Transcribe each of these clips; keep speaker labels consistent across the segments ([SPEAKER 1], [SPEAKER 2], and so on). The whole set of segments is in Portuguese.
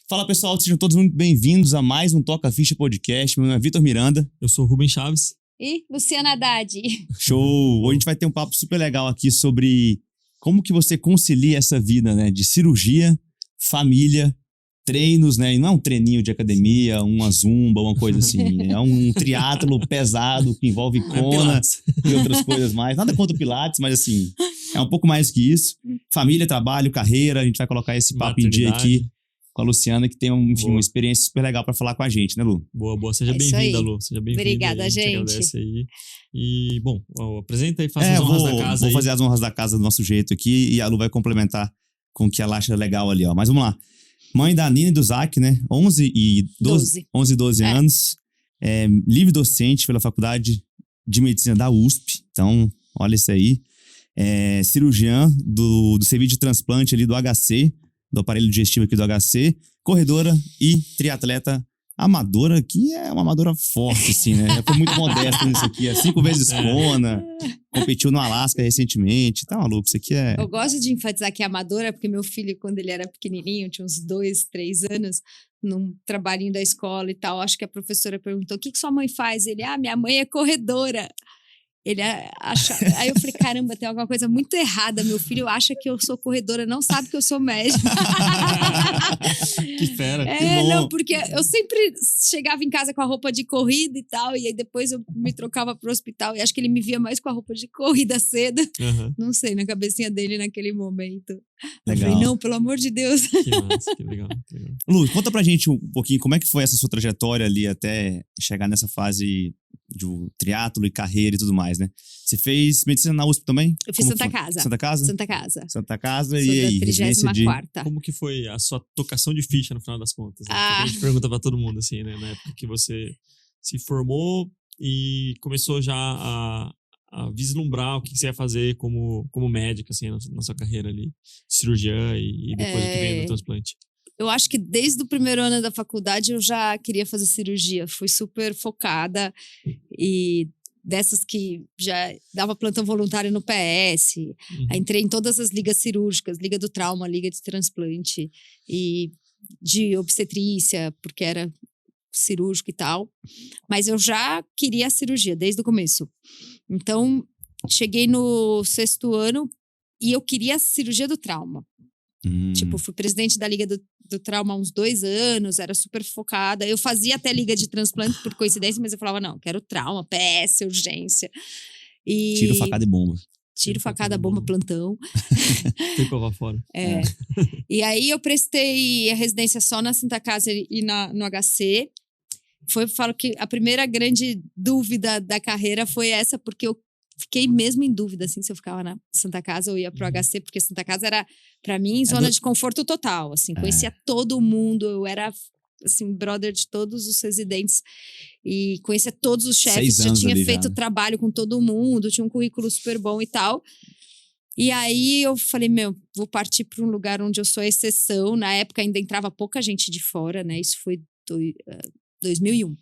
[SPEAKER 1] Fala pessoal, sejam todos muito bem-vindos a mais um Toca Ficha Podcast. Meu nome é Vitor Miranda.
[SPEAKER 2] Eu sou o Rubem Chaves.
[SPEAKER 3] E Luciana Haddad.
[SPEAKER 1] Show! Hoje a gente vai ter um papo super legal aqui sobre como que você concilia essa vida, né? De cirurgia, família, treinos, né? E não é um treininho de academia, uma zumba, uma coisa assim. É um triatlo pesado que envolve Kona e outras coisas mais. Nada contra o Pilates, mas assim, é um pouco mais que isso. Família, trabalho, carreira. A gente vai colocar esse papo em dia aqui com a Luciana, que tem uma experiência super legal para falar com a gente, né, Lu?
[SPEAKER 2] Boa. Seja bem-vinda, Lu. Seja bem-vinda.
[SPEAKER 3] Obrigada,
[SPEAKER 2] aí,
[SPEAKER 3] gente. Agradece
[SPEAKER 2] aí. E, bom, apresenta e faça as honras da casa.
[SPEAKER 1] Vou fazer as honras da casa do nosso jeito aqui e a Lu vai complementar com o que ela acha legal ali, ó. Mas vamos lá. Mãe da Nina e do Zac, né? 11 e 12 anos. Livre docente pela Faculdade de Medicina da USP. Então, olha isso aí. Cirurgiã do serviço de transplante ali do HC, do aparelho digestivo aqui do HC, corredora e triatleta amadora, que é uma amadora forte, assim, né? Foi muito modesta nisso aqui, 5 vezes Kona, competiu no Alasca recentemente, tá maluco, isso aqui é...
[SPEAKER 3] Eu gosto de enfatizar que é amadora, porque meu filho, quando ele era pequenininho, tinha uns 2, 3 anos, num trabalhinho da escola e tal, acho que a professora perguntou, o que sua mãe faz? Ele, minha mãe é corredora. Ele acha... Aí eu falei, caramba, tem alguma coisa muito errada. Meu filho acha que eu sou corredora, não sabe que eu sou médica.
[SPEAKER 2] Que fera, que bom.
[SPEAKER 3] Não, porque eu sempre chegava em casa com a roupa de corrida e tal, e aí depois eu me trocava pro hospital, e acho que ele me via mais com a roupa de corrida cedo. Não sei, na cabecinha dele naquele momento.
[SPEAKER 1] Legal.
[SPEAKER 3] Eu falei, não, pelo amor de Deus.
[SPEAKER 2] Que massa, que legal.
[SPEAKER 1] Lu, conta pra gente um pouquinho como é que foi essa sua trajetória ali até chegar nessa fase de triatlo e carreira e tudo mais, né? Você fez medicina na USP também?
[SPEAKER 3] Eu fiz Santa Casa.
[SPEAKER 1] Santa Casa?
[SPEAKER 3] Santa Casa.
[SPEAKER 1] Santa Casa.
[SPEAKER 3] Sou
[SPEAKER 1] e aí?
[SPEAKER 3] 34ª.
[SPEAKER 2] Como que foi a sua tocação de ficha no final das contas? Né? A gente pergunta pra todo mundo, assim, né? Na época que você se formou e começou já a vislumbrar o que você ia fazer como médica, assim, na sua carreira ali, cirurgiã e depois o que veio do transplante.
[SPEAKER 3] Eu acho que desde o primeiro ano da faculdade eu já queria fazer cirurgia. Fui super focada e dessas que já dava plantão voluntário no PS. Aí entrei em todas as ligas cirúrgicas, liga do trauma, liga de transplante e de obstetrícia, porque era cirúrgico e tal. Mas eu já queria a cirurgia desde o começo. Então, cheguei no 6º ano e eu queria a cirurgia do trauma. Tipo, fui presidente da Liga do Trauma há uns 2 anos, era super focada. Eu fazia até Liga de Transplante, por coincidência, mas eu falava, não, quero trauma, PS, urgência.
[SPEAKER 1] Tiro, facada e bomba.
[SPEAKER 3] Tiro, facada, bomba, plantão.
[SPEAKER 2] Tem pra lá fora.
[SPEAKER 3] E aí eu prestei a residência só na Santa Casa e no HC. Falo que a primeira grande dúvida da carreira foi essa, porque eu fiquei mesmo em dúvida, assim, se eu ficava na Santa Casa ou ia pro HC, porque Santa Casa era, pra mim, zona de conforto total, assim, conhecia todo mundo, eu era, assim, brother de todos os residentes e conhecia todos os chefes, já tinha feito trabalho com todo mundo, tinha um currículo super bom e tal. E aí eu falei, vou partir para um lugar onde eu sou a exceção, na época ainda entrava pouca gente de fora, né, isso foi 2001.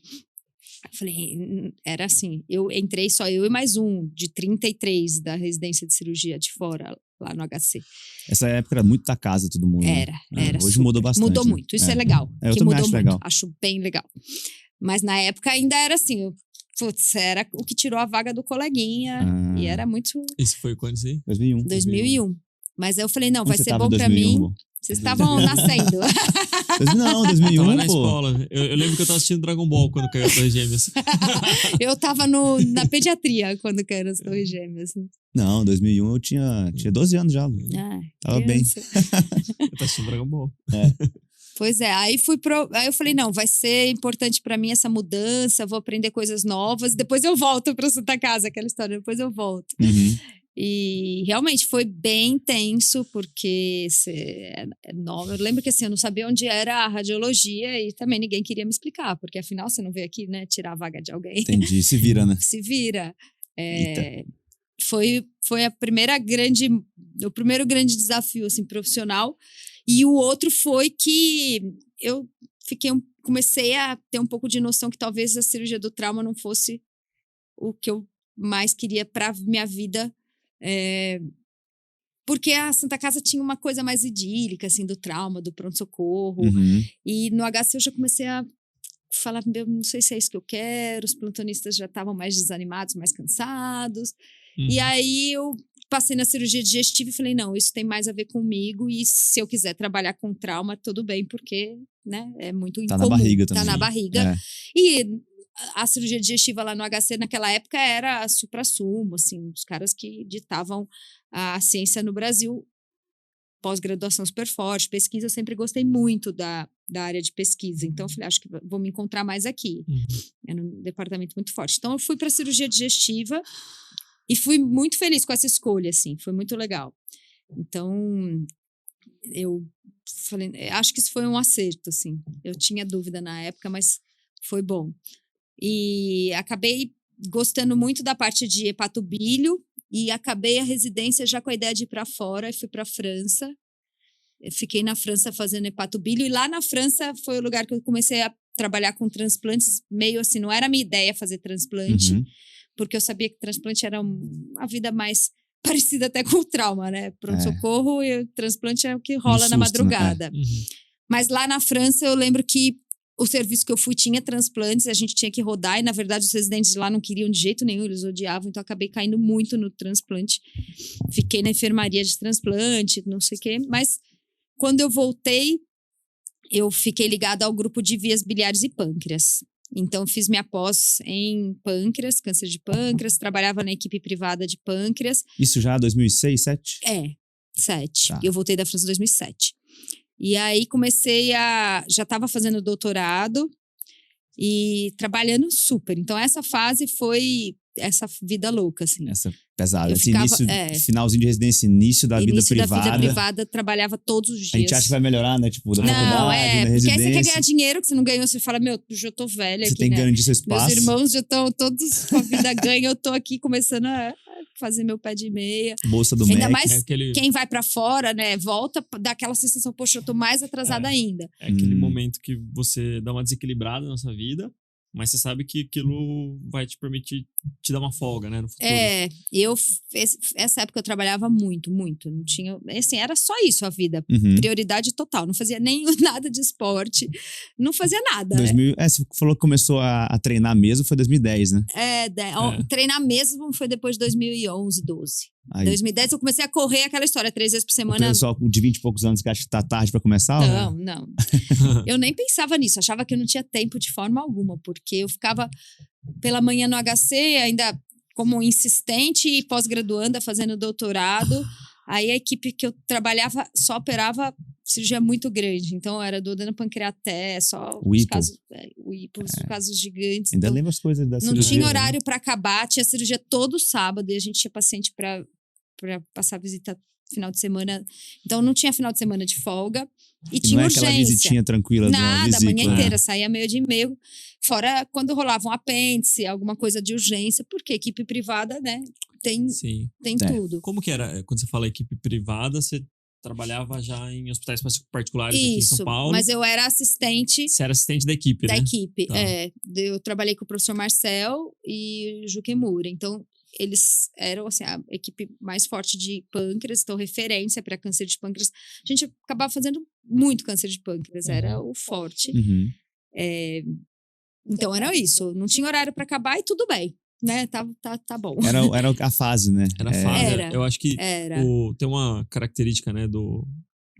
[SPEAKER 3] Eu falei, era assim, eu entrei só eu e mais um, de 33 da residência de cirurgia de fora, lá no HC.
[SPEAKER 1] Essa época era muito da casa, todo mundo.
[SPEAKER 3] Era
[SPEAKER 1] Hoje
[SPEAKER 3] super.
[SPEAKER 1] Mudou bastante.
[SPEAKER 3] Mudou muito, isso é legal.
[SPEAKER 1] Eu também acho legal.
[SPEAKER 3] Acho bem legal. Mas na época ainda era assim, era o que tirou a vaga do coleguinha, e era muito...
[SPEAKER 2] Isso foi quando, sim?
[SPEAKER 1] 2001.
[SPEAKER 3] Mas aí eu falei, não,
[SPEAKER 1] Onde
[SPEAKER 3] vai ser bom pra mim. Vocês estavam nascendo.
[SPEAKER 1] Não, 2001,
[SPEAKER 2] tava na escola. Eu lembro que eu tava assistindo Dragon Ball quando caiu as Torres Gêmeas. Eu
[SPEAKER 3] tava na pediatria quando caíram as Torres Gêmeas.
[SPEAKER 1] Não, 2001 eu tinha 12 anos já. Tava
[SPEAKER 3] criança.
[SPEAKER 1] bem.
[SPEAKER 2] Eu tava assistindo Dragon Ball.
[SPEAKER 3] Pois é, aí eu falei, não, vai ser importante pra mim essa mudança, vou aprender coisas novas, depois eu volto pra Santa Casa, aquela história, depois eu volto. E realmente foi bem tenso, porque eu lembro que assim, eu não sabia onde era a radiologia e também ninguém queria me explicar, porque afinal você não veio aqui, né, tirar a vaga de alguém.
[SPEAKER 1] Entendi, se vira, né?
[SPEAKER 3] Se vira. Foi o primeiro grande desafio assim, profissional, e o outro foi que eu comecei a ter um pouco de noção que talvez a cirurgia do trauma não fosse o que eu mais queria para minha vida Porque a Santa Casa tinha uma coisa mais idílica, assim, do trauma, do pronto-socorro.
[SPEAKER 1] Uhum.
[SPEAKER 3] E no HC eu já comecei a falar, não sei se é isso que eu quero, os plantonistas já estavam mais desanimados, mais cansados. E aí eu passei na cirurgia digestiva e falei, não, isso tem mais a ver comigo e se eu quiser trabalhar com trauma, tudo bem, porque, né, é muito incomum.
[SPEAKER 1] Tá na barriga também.
[SPEAKER 3] Tá na barriga. E a cirurgia digestiva lá no HC naquela época era supra-sumo, assim, os caras que ditavam a ciência no Brasil, pós-graduação super forte, pesquisa, eu sempre gostei muito da área de pesquisa, então eu falei, acho que vou me encontrar mais aqui. Era um departamento muito forte. Então eu fui para cirurgia digestiva e fui muito feliz com essa escolha, assim, foi muito legal. Então, eu falei, acho que isso foi um acerto, assim. Eu tinha dúvida na época, mas foi bom. E acabei gostando muito da parte de hepatobilho e acabei a residência já com a ideia de ir para fora e fui para a França. Eu fiquei na França fazendo hepatobilho e lá na França foi o lugar que eu comecei a trabalhar com transplantes, meio assim, não era a minha ideia fazer transplante, porque eu sabia que transplante era uma vida mais parecida até com o trauma, né? Pronto-socorro e o transplante é o que rola na madrugada. Né? Mas lá na França eu lembro que o serviço que eu fui tinha transplantes, a gente tinha que rodar e na verdade os residentes lá não queriam de jeito nenhum, eles odiavam, então eu acabei caindo muito no transplante. Fiquei na enfermaria de transplante, não sei o quê, mas quando eu voltei, eu fiquei ligada ao grupo de vias biliares e pâncreas. Então, fiz minha pós em pâncreas, câncer de pâncreas, trabalhava na equipe privada de pâncreas.
[SPEAKER 1] Isso já 2006, 2007?
[SPEAKER 3] 2007.
[SPEAKER 1] Tá.
[SPEAKER 3] Eu voltei da França em 2007. E aí já estava fazendo doutorado e trabalhando super. Então, essa fase foi essa vida louca, assim.
[SPEAKER 1] Essa pesada. Esse
[SPEAKER 3] ficava,
[SPEAKER 1] finalzinho de residência, início da vida privada.
[SPEAKER 3] Da vida privada, trabalhava todos os dias.
[SPEAKER 1] A gente acha que vai melhorar, né? Tipo, da faculdade, na residência.
[SPEAKER 3] Porque aí você quer ganhar dinheiro que você não ganhou, você fala, já tô velha
[SPEAKER 1] você
[SPEAKER 3] aqui,
[SPEAKER 1] tem que
[SPEAKER 3] né?
[SPEAKER 1] garantir seu espaço.
[SPEAKER 3] Meus irmãos já estão todos com a vida ganha, eu tô aqui começando a fazer meu pé de meia.
[SPEAKER 1] Bolsa do
[SPEAKER 3] Ainda
[SPEAKER 1] MEC.
[SPEAKER 3] mais quem vai pra fora, né? Volta, dá aquela sensação, poxa, eu tô mais atrasada ainda.
[SPEAKER 2] É aquele momento que você dá uma desequilibrada na sua vida, mas você sabe que aquilo vai te permitir te dar uma folga, né, no futuro.
[SPEAKER 3] Essa época eu trabalhava muito, não tinha, assim, era só isso a vida, prioridade total, não fazia nem nada de esporte, não fazia nada.
[SPEAKER 1] Você falou que começou a treinar mesmo, foi 2010, né?
[SPEAKER 3] Treinar mesmo foi depois de 2011, 12.
[SPEAKER 1] Aí,
[SPEAKER 3] 2010 eu comecei a correr aquela história 3 vezes por semana.
[SPEAKER 1] O pessoal de 20 e poucos anos que acha que tá tarde pra começar?
[SPEAKER 3] Não. Eu nem pensava nisso, achava que eu não tinha tempo de forma alguma, porque eu ficava pela manhã no HC, ainda como insistente e pós-graduanda, fazendo doutorado. Aí a equipe que eu trabalhava só operava cirurgia muito grande, então era duodeno pancreaté, só os casos, os casos gigantes.
[SPEAKER 1] Ainda
[SPEAKER 3] então,
[SPEAKER 1] lembro as coisas da cirurgia.
[SPEAKER 3] Não tinha horário para acabar, tinha cirurgia todo sábado e a gente tinha paciente para passar visita final de semana. Então não tinha final de semana de folga e tinha
[SPEAKER 1] não é
[SPEAKER 3] urgência.
[SPEAKER 1] Aquela visitinha tranquila de uma vesícula.
[SPEAKER 3] A manhã inteira, saía meio de e-mail, fora quando rolava um apêndice, alguma coisa de urgência, porque equipe privada, né, tem tudo.
[SPEAKER 2] Como que era, quando você fala equipe privada, você trabalhava já em hospitais particulares aqui em São Paulo?
[SPEAKER 3] Mas eu era assistente...
[SPEAKER 2] Você era assistente da equipe, né?
[SPEAKER 3] Da equipe,
[SPEAKER 2] tá.
[SPEAKER 3] Eu trabalhei com o professor Marcel e o Juquemura, então eles eram assim, a equipe mais forte de pâncreas, então referência para câncer de pâncreas. A gente acabava fazendo muito câncer de pâncreas, era o forte. Então era isso, não tinha horário para acabar e tudo bem, né? Tá bom.
[SPEAKER 1] Era a fase, né?
[SPEAKER 2] Era a fase. Eu acho que tem uma característica, né, do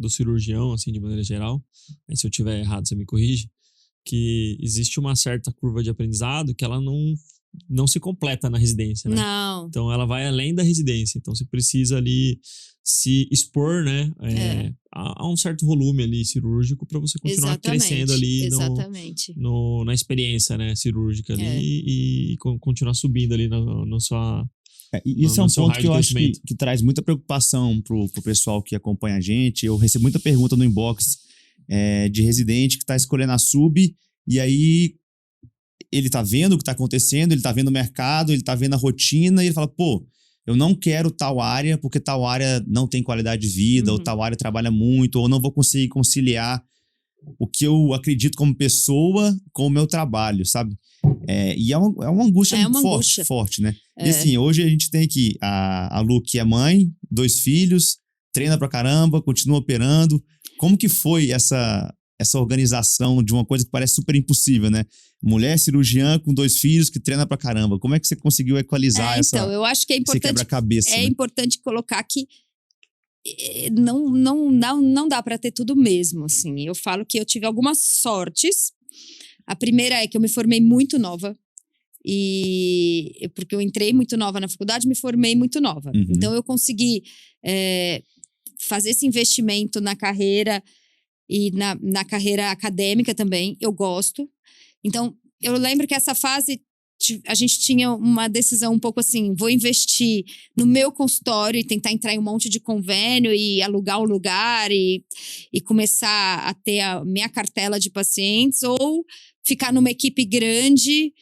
[SPEAKER 2] cirurgião, assim, de maneira geral, aí se eu tiver errado você me corrige, que existe uma certa curva de aprendizado que ela não se completa na residência, né?
[SPEAKER 3] Não.
[SPEAKER 2] Então, ela vai além da residência. Então, você precisa ali se expor, né? A um certo volume ali cirúrgico para você continuar crescendo ali na experiência, né, cirúrgica ali e continuar subindo ali na sua...
[SPEAKER 1] Isso é um ponto que eu acho que traz muita preocupação pro pessoal que acompanha a gente. Eu recebo muita pergunta no inbox de residente que tá escolhendo a sub e aí ele tá vendo o que tá acontecendo, ele tá vendo o mercado, ele tá vendo a rotina e ele fala, pô, eu não quero tal área porque tal área não tem qualidade de vida, ou tal área trabalha muito, ou não vou conseguir conciliar o que eu acredito como pessoa com o meu trabalho, sabe? E é uma angústia forte, né? E assim, hoje a gente tem aqui a Lu, que é mãe, 2 filhos, treina pra caramba, continua operando. Como que foi essa organização de uma coisa que parece super impossível, né? Mulher cirurgiã com 2 filhos que treina pra caramba. Como é que você conseguiu equalizar
[SPEAKER 3] Então, eu acho que é
[SPEAKER 1] esse
[SPEAKER 3] importante,
[SPEAKER 1] quebra-cabeça, né?
[SPEAKER 3] importante colocar que não dá para ter tudo mesmo, assim. Eu falo que eu tive algumas sortes. A primeira é que eu me formei muito nova. Porque eu entrei muito nova na faculdade, me formei muito nova.
[SPEAKER 1] Uhum.
[SPEAKER 3] Então, eu consegui fazer esse investimento na carreira e na carreira acadêmica também. Eu gosto. Então, eu lembro que essa fase a gente tinha uma decisão um pouco assim, vou investir no meu consultório e tentar entrar em um monte de convênio e alugar um lugar e começar a ter a minha cartela de pacientes, ou ficar numa equipe grande.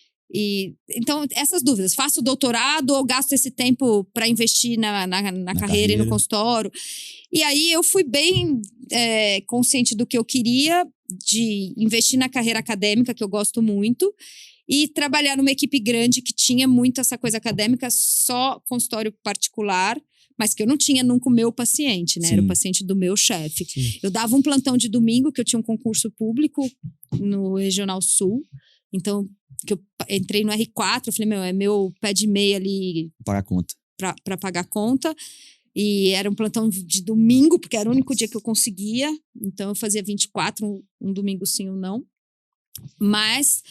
[SPEAKER 3] Então, essas dúvidas, faço doutorado ou gasto esse tempo para investir na carreira e no consultório? E aí eu fui bem consciente do que eu queria, de investir na carreira acadêmica, que eu gosto muito, e trabalhar numa equipe grande que tinha muito essa coisa acadêmica, só consultório particular, mas que eu não tinha nunca o meu paciente, né?
[SPEAKER 1] Sim.
[SPEAKER 3] Era o paciente do meu chefe. Eu dava um plantão de domingo, que eu tinha um concurso público no Regional Sul. Então, que eu entrei no R4, eu falei, é meu pé de meia ali...
[SPEAKER 1] Pagar a conta.
[SPEAKER 3] Pra pagar a conta. E era um plantão de domingo, porque era o único dia que eu conseguia. Então, eu fazia 24, um domingo sim, um não. Mas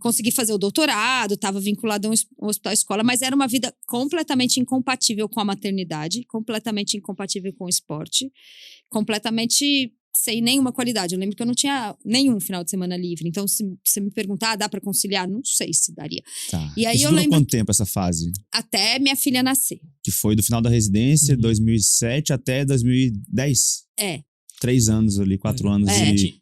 [SPEAKER 3] consegui fazer o doutorado, estava vinculado a um hospital-escola, mas era uma vida completamente incompatível com a maternidade, completamente incompatível com o esporte, completamente sem nenhuma qualidade. Eu lembro que eu não tinha nenhum final de semana livre. Então, se você me perguntar, dá para conciliar? Não sei se daria.
[SPEAKER 1] Tá.
[SPEAKER 3] E aí
[SPEAKER 1] Isso
[SPEAKER 3] eu
[SPEAKER 1] durou
[SPEAKER 3] lembro...
[SPEAKER 1] quanto tempo essa fase?
[SPEAKER 3] Até minha filha nascer.
[SPEAKER 1] Que foi do final da residência, 2007 até 2010? 3 anos ali, 4 anos.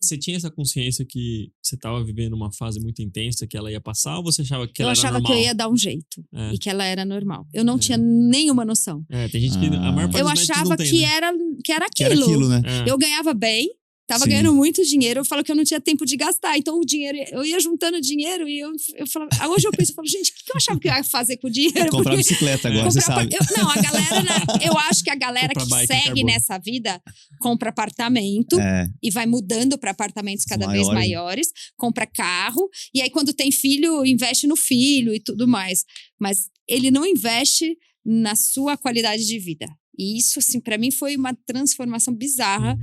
[SPEAKER 2] Você tinha essa consciência que você estava vivendo uma fase muito intensa, que ela ia passar, ou você achava que ela era normal?
[SPEAKER 3] Eu achava que eu ia dar um jeito e que ela era normal. Eu não tinha nenhuma noção.
[SPEAKER 2] Tem gente que a maior parte
[SPEAKER 3] eu
[SPEAKER 2] dos médicos
[SPEAKER 3] achava
[SPEAKER 2] não tem,
[SPEAKER 3] que,
[SPEAKER 2] né?
[SPEAKER 3] era aquilo.
[SPEAKER 1] Que era aquilo, né?
[SPEAKER 3] Eu ganhava bem. Tava
[SPEAKER 1] Sim.
[SPEAKER 3] ganhando muito dinheiro, eu falo que eu não tinha tempo de gastar. Então, o dinheiro, eu ia juntando dinheiro e eu falava... Hoje eu penso, gente, o que eu achava que eu ia fazer com o dinheiro?
[SPEAKER 1] Comprar bicicleta agora, você sabe.
[SPEAKER 3] A galera... Eu acho que a galera que segue nessa vida compra apartamento e vai mudando para apartamentos cada vez maiores, compra carro, e aí quando tem filho, investe no filho e tudo mais. Mas ele não investe na sua qualidade de vida. E isso, assim, pra mim foi uma transformação bizarra,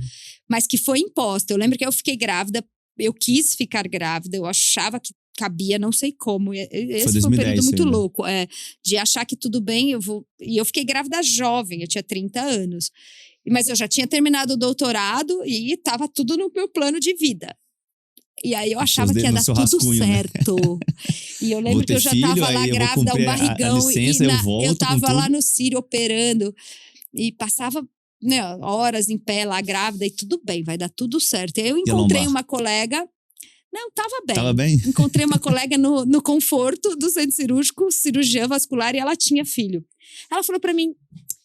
[SPEAKER 3] mas que foi imposta. Eu lembro que eu fiquei grávida, eu quis ficar grávida, eu achava que cabia, não sei como. Esse foi um período muito louco, de achar que tudo bem, E eu fiquei grávida jovem, eu tinha 30 anos. Mas eu já tinha terminado o doutorado e tava tudo no meu plano de vida. E aí eu achava que ia dar tudo certo. Né? E eu lembro que eu já tava lá grávida, um barrigão, licença, eu tava lá no Sírio operando. E passava horas em pé lá grávida e tudo bem, vai dar tudo certo. E aí eu encontrei uma colega... Não, tava bem.
[SPEAKER 1] Tava bem?
[SPEAKER 3] Encontrei uma colega no conforto do centro cirúrgico, cirurgiã vascular, e ela tinha filho. Ela falou pra mim...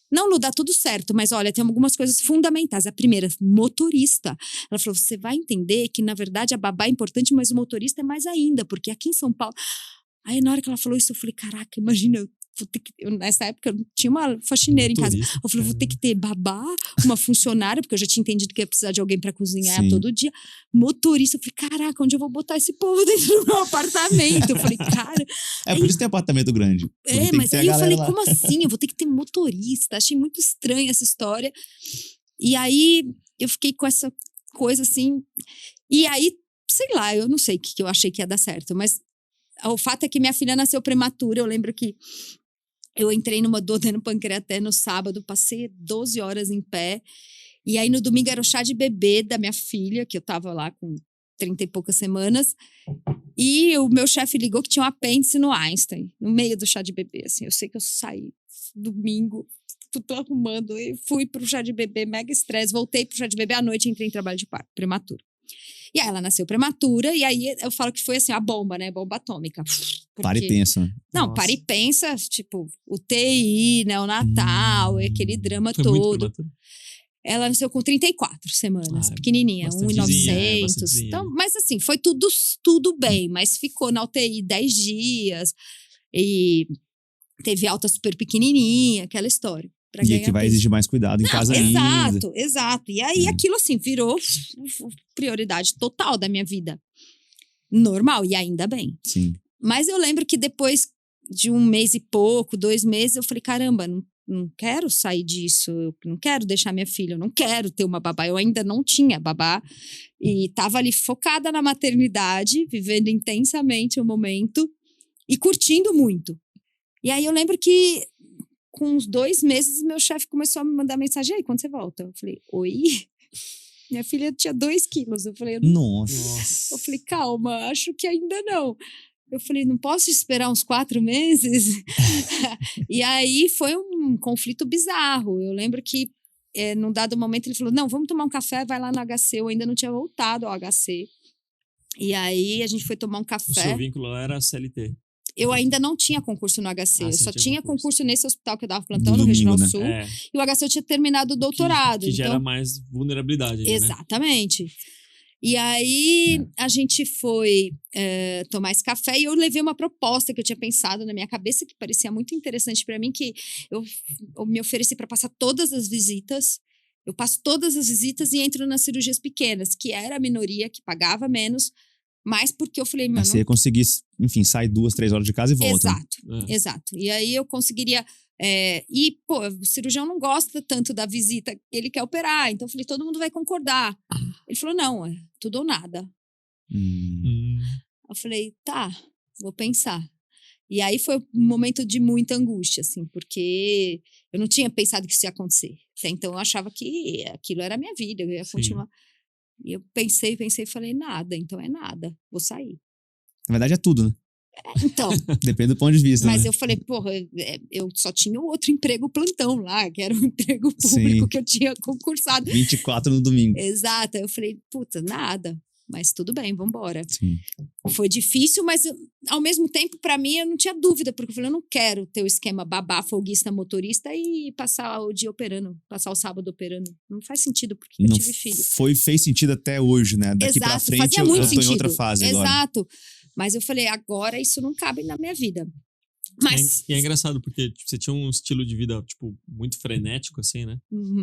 [SPEAKER 3] Não, Lu, dá tudo certo, mas olha, tem algumas coisas fundamentais. A primeira, motorista. Ela falou, você vai entender que, na verdade, a babá é importante, mas o motorista é mais ainda, porque aqui em São Paulo... Aí, na hora que ela falou isso, eu falei, caraca, imagina, nessa época eu tinha uma faxineira em casa. Eu falei, vou ter que ter babá, uma funcionária, porque eu já tinha entendido que ia precisar de alguém para cozinhar todo dia. Motorista, eu falei, caraca, onde eu vou botar esse povo dentro do meu apartamento? Eu falei, cara...
[SPEAKER 1] Por isso tem apartamento grande.
[SPEAKER 3] Mas aí eu falei, como assim? Eu vou ter que ter motorista. Achei muito estranha essa história. E aí eu fiquei com essa coisa assim. E aí, sei lá, eu não sei o que eu achei que ia dar certo, mas o fato é que minha filha nasceu prematura. Eu lembro que eu entrei numa duodeno-pancreatite no sábado, passei 12 horas em pé. E aí no domingo era o chá de bebê da minha filha, que eu tava lá com 30 e poucas semanas. E o meu chefe ligou que tinha um apêndice no Einstein, no meio do chá de bebê. Assim, eu sei que eu saí domingo, tô arrumando, e fui pro chá de bebê, mega estresse. Voltei pro chá de bebê à noite e entrei em trabalho de parto, prematura. E aí ela nasceu prematura, e aí eu falo que foi assim, a bomba, né? Bomba atômica.
[SPEAKER 1] Para e pensa, né?
[SPEAKER 3] Não, para e pensa, tipo, UTI, neonatal, aquele drama
[SPEAKER 2] foi
[SPEAKER 3] todo. Ela nasceu com 34 semanas, pequenininha, 1.900. Então, mas assim, foi tudo bem, mas ficou na UTI 10 dias, e teve alta super pequenininha, aquela história.
[SPEAKER 1] E que vai exigir mais cuidado em casa ainda.
[SPEAKER 3] Exato. E aí aquilo assim virou prioridade total da minha vida. Normal, e ainda bem.
[SPEAKER 1] Sim.
[SPEAKER 3] Mas eu lembro que depois de 1 mês e pouco, 2 meses, eu falei, caramba, não quero sair disso, eu não quero deixar minha filha, eu não quero ter uma babá. Eu ainda não tinha babá e estava ali focada na maternidade, vivendo intensamente o momento e curtindo muito. E aí eu lembro que com uns 2 meses, meu chefe começou a me mandar mensagem, aí, quando você volta? Eu falei, oi? Minha filha tinha 2 quilos. Eu falei,
[SPEAKER 1] nossa.
[SPEAKER 3] Eu falei, calma, acho que ainda não. Eu falei, não posso esperar uns 4 meses? E aí foi um conflito bizarro. Eu lembro que, num dado momento, ele falou, não, vamos tomar um café, vai lá no HC. Eu ainda não tinha voltado ao HC. E aí a gente foi tomar um café.
[SPEAKER 2] O seu vínculo era CLT?
[SPEAKER 3] Eu ainda não tinha concurso no HC. Eu só tinha concurso nesse hospital que eu dava plantão,
[SPEAKER 1] no
[SPEAKER 3] no
[SPEAKER 1] domingo,
[SPEAKER 3] Regional Sul.
[SPEAKER 1] né?
[SPEAKER 3] E o HC eu tinha terminado o doutorado.
[SPEAKER 2] Que gera mais vulnerabilidade.
[SPEAKER 3] Exatamente. Né? E aí a gente foi tomar esse café e eu levei uma proposta que eu tinha pensado na minha cabeça, que parecia muito interessante para mim, que eu me ofereci para passar todas as visitas. Eu passo todas as visitas e entro nas cirurgias pequenas, que era a minoria, que pagava menos, mas porque eu falei, mano...
[SPEAKER 1] Você ia conseguir, enfim, sair 2, 3 horas de casa e volta.
[SPEAKER 3] Exato. E aí eu conseguiria... e, pô, o cirurgião não gosta tanto da visita, ele quer operar. Então eu falei, todo mundo vai concordar. Ele falou, não, é tudo ou nada. Eu falei, tá, vou pensar. E aí foi um momento de muita angústia, assim, porque eu não tinha pensado que isso ia acontecer. Então eu achava que aquilo era a minha vida, eu ia continuar. E eu pensei e falei, nada, então é nada, vou sair.
[SPEAKER 1] Na verdade é tudo, né?
[SPEAKER 3] Então.
[SPEAKER 1] Depende do ponto de vista.
[SPEAKER 3] Mas
[SPEAKER 1] né?
[SPEAKER 3] eu falei, porra, eu só tinha outro emprego plantão lá, que era um emprego público que eu tinha concursado.
[SPEAKER 1] 24 no domingo.
[SPEAKER 3] Exato. Eu falei, puta, nada. Mas tudo bem, vambora.
[SPEAKER 1] Sim.
[SPEAKER 3] Foi difícil, mas ao mesmo tempo, pra mim, eu não tinha dúvida, porque eu falei, eu não quero ter o esquema babá, folguista, motorista e passar o dia operando, passar o sábado operando. Não faz sentido, porque eu tive filho.
[SPEAKER 1] Fez sentido até hoje, né? Daqui pra frente
[SPEAKER 3] fazia muito
[SPEAKER 1] tô em outra fase agora.
[SPEAKER 3] Exato. Mas eu falei, agora isso não cabe na minha vida. Mas...
[SPEAKER 2] E é engraçado, porque tipo, você tinha um estilo de vida, tipo, muito frenético, assim, né?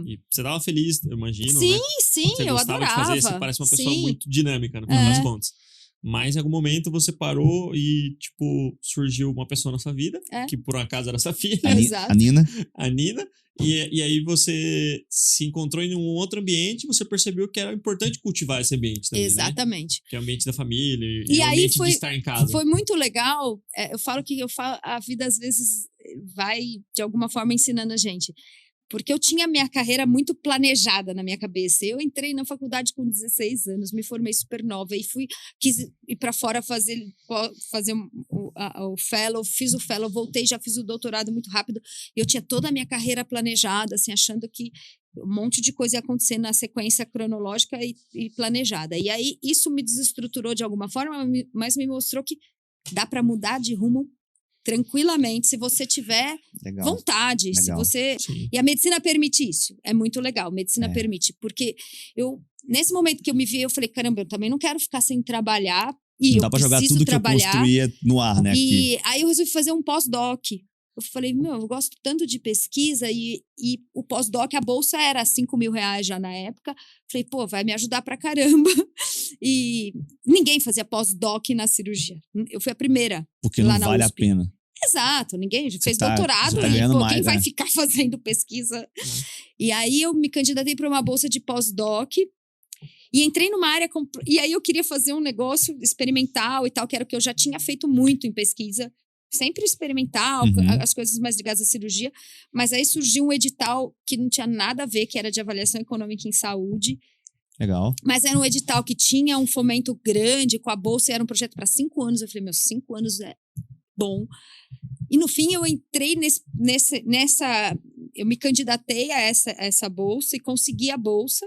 [SPEAKER 2] E você tava feliz, eu imagino,
[SPEAKER 3] sim,
[SPEAKER 2] né?
[SPEAKER 3] Sim,
[SPEAKER 2] você
[SPEAKER 3] eu
[SPEAKER 2] gostava
[SPEAKER 3] adorava.
[SPEAKER 2] de fazer, você parece uma pessoa muito dinâmica, no final das contas. Mas em algum momento você parou e, tipo, surgiu uma pessoa na sua vida, que por um acaso era sua filha.
[SPEAKER 1] A Nina.
[SPEAKER 2] A Nina. E aí você se encontrou em um outro ambiente, você percebeu que era importante cultivar esse ambiente também,
[SPEAKER 3] exatamente.
[SPEAKER 2] Né? Que é o ambiente da família
[SPEAKER 3] e
[SPEAKER 2] o
[SPEAKER 3] aí
[SPEAKER 2] ambiente de estar em casa.
[SPEAKER 3] Foi muito legal. Eu falo a vida às vezes vai de alguma forma ensinando a gente. Porque eu tinha minha carreira muito planejada na minha cabeça. Eu entrei na faculdade com 16 anos, me formei super nova e quis ir para fora fazer o fellow, fiz o fellow, voltei, já fiz o doutorado muito rápido. Eu tinha toda a minha carreira planejada, assim, achando que um monte de coisa ia acontecer na sequência cronológica e planejada. E aí isso me desestruturou de alguma forma, mas me mostrou que dá para mudar de rumo tranquilamente, se você tiver vontade, se você... Sim. E a medicina permite isso, é muito legal, a medicina permite, porque nesse momento que eu me vi, eu falei, caramba, eu também não quero ficar sem trabalhar, e não
[SPEAKER 1] dá pra jogar tudo que eu construía no ar, né?
[SPEAKER 3] E aí eu resolvi fazer um pós-doc. Eu falei, eu gosto tanto de pesquisa e o pós-doc, a bolsa era R$5.000 já na época. Falei, pô, vai me ajudar pra caramba. E ninguém fazia pós-doc na cirurgia. Eu fui a primeira.
[SPEAKER 1] Porque não vale a pena.
[SPEAKER 3] Exato, ninguém fez doutorado. Quem vai ficar fazendo pesquisa? E aí eu me candidatei para uma bolsa de pós-doc. E entrei numa área... E aí eu queria fazer um negócio experimental e tal, que era o que eu já tinha feito muito em pesquisa. Sempre experimental, as coisas mais ligadas à cirurgia. Mas aí surgiu um edital que não tinha nada a ver, que era de avaliação econômica em saúde.
[SPEAKER 1] Legal.
[SPEAKER 3] Mas era um edital que tinha um fomento grande com a bolsa e era um projeto para 5 anos. Eu falei, 5 anos é bom. E no fim eu entrei nessa... Eu me candidatei a essa bolsa e consegui a bolsa.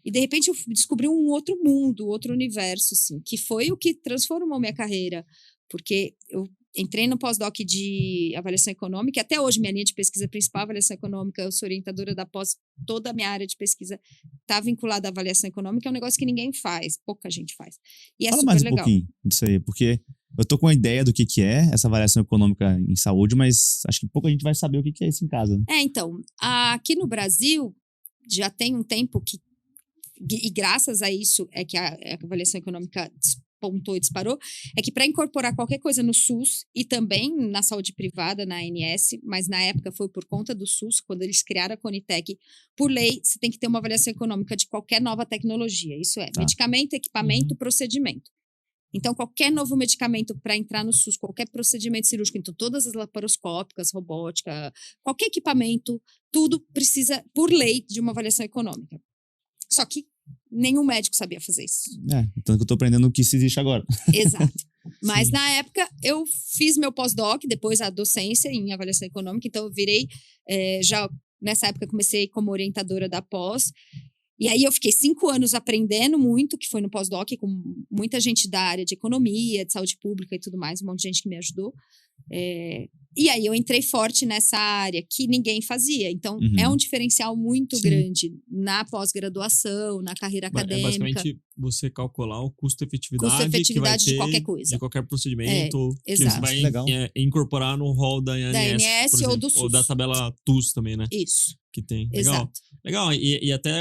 [SPEAKER 3] E de repente eu descobri um outro mundo, outro universo, assim, que foi o que transformou minha carreira. Porque eu entrei no pós-doc de avaliação econômica, e até hoje minha linha de pesquisa principal é avaliação econômica, eu sou orientadora da pós, toda a minha área de pesquisa está vinculada à avaliação econômica, é um negócio que ninguém faz, pouca gente faz. E é
[SPEAKER 1] Fala
[SPEAKER 3] super
[SPEAKER 1] mais
[SPEAKER 3] legal.
[SPEAKER 1] Um pouquinho disso aí, porque Eu tô com uma ideia do que é essa avaliação econômica em saúde, mas acho que pouca gente vai saber o que é isso em casa. Né?
[SPEAKER 3] Então, aqui no Brasil, já tem um tempo que, e graças a isso é que a avaliação econômica despontou e disparou, é que para incorporar qualquer coisa no SUS e também na saúde privada, na ANS, mas na época foi por conta do SUS, quando eles criaram a Conitec, por lei, você tem que ter uma avaliação econômica de qualquer nova tecnologia. Isso é, medicamento, equipamento, procedimento. Então, qualquer novo medicamento para entrar no SUS, qualquer procedimento cirúrgico, então todas as laparoscópicas, robótica, qualquer equipamento, tudo precisa, por lei, de uma avaliação econômica. Só que nenhum médico sabia fazer isso.
[SPEAKER 1] Tanto que eu tô aprendendo o que isso existe agora.
[SPEAKER 3] Exato. Mas na época, eu fiz meu pós-doc, depois a docência em avaliação econômica, então eu virei, já nessa época comecei como orientadora da pós. E aí eu fiquei 5 anos aprendendo muito, que foi no pós-doc, com muita gente da área de economia, de saúde pública e tudo mais, um monte de gente que me ajudou. E aí eu entrei forte nessa área que ninguém fazia. Então, é um diferencial muito grande na pós-graduação, na carreira acadêmica.
[SPEAKER 2] Basicamente, você calcular o custo-efetividade que vai ter
[SPEAKER 3] de qualquer coisa.
[SPEAKER 2] De qualquer procedimento que
[SPEAKER 3] exato.
[SPEAKER 2] você vai incorporar no rol da ANS,
[SPEAKER 3] ou do SUS.
[SPEAKER 2] Ou da tabela TUS também, né?
[SPEAKER 3] Isso.
[SPEAKER 2] Que tem. Legal.
[SPEAKER 3] Exato.
[SPEAKER 2] Legal. E até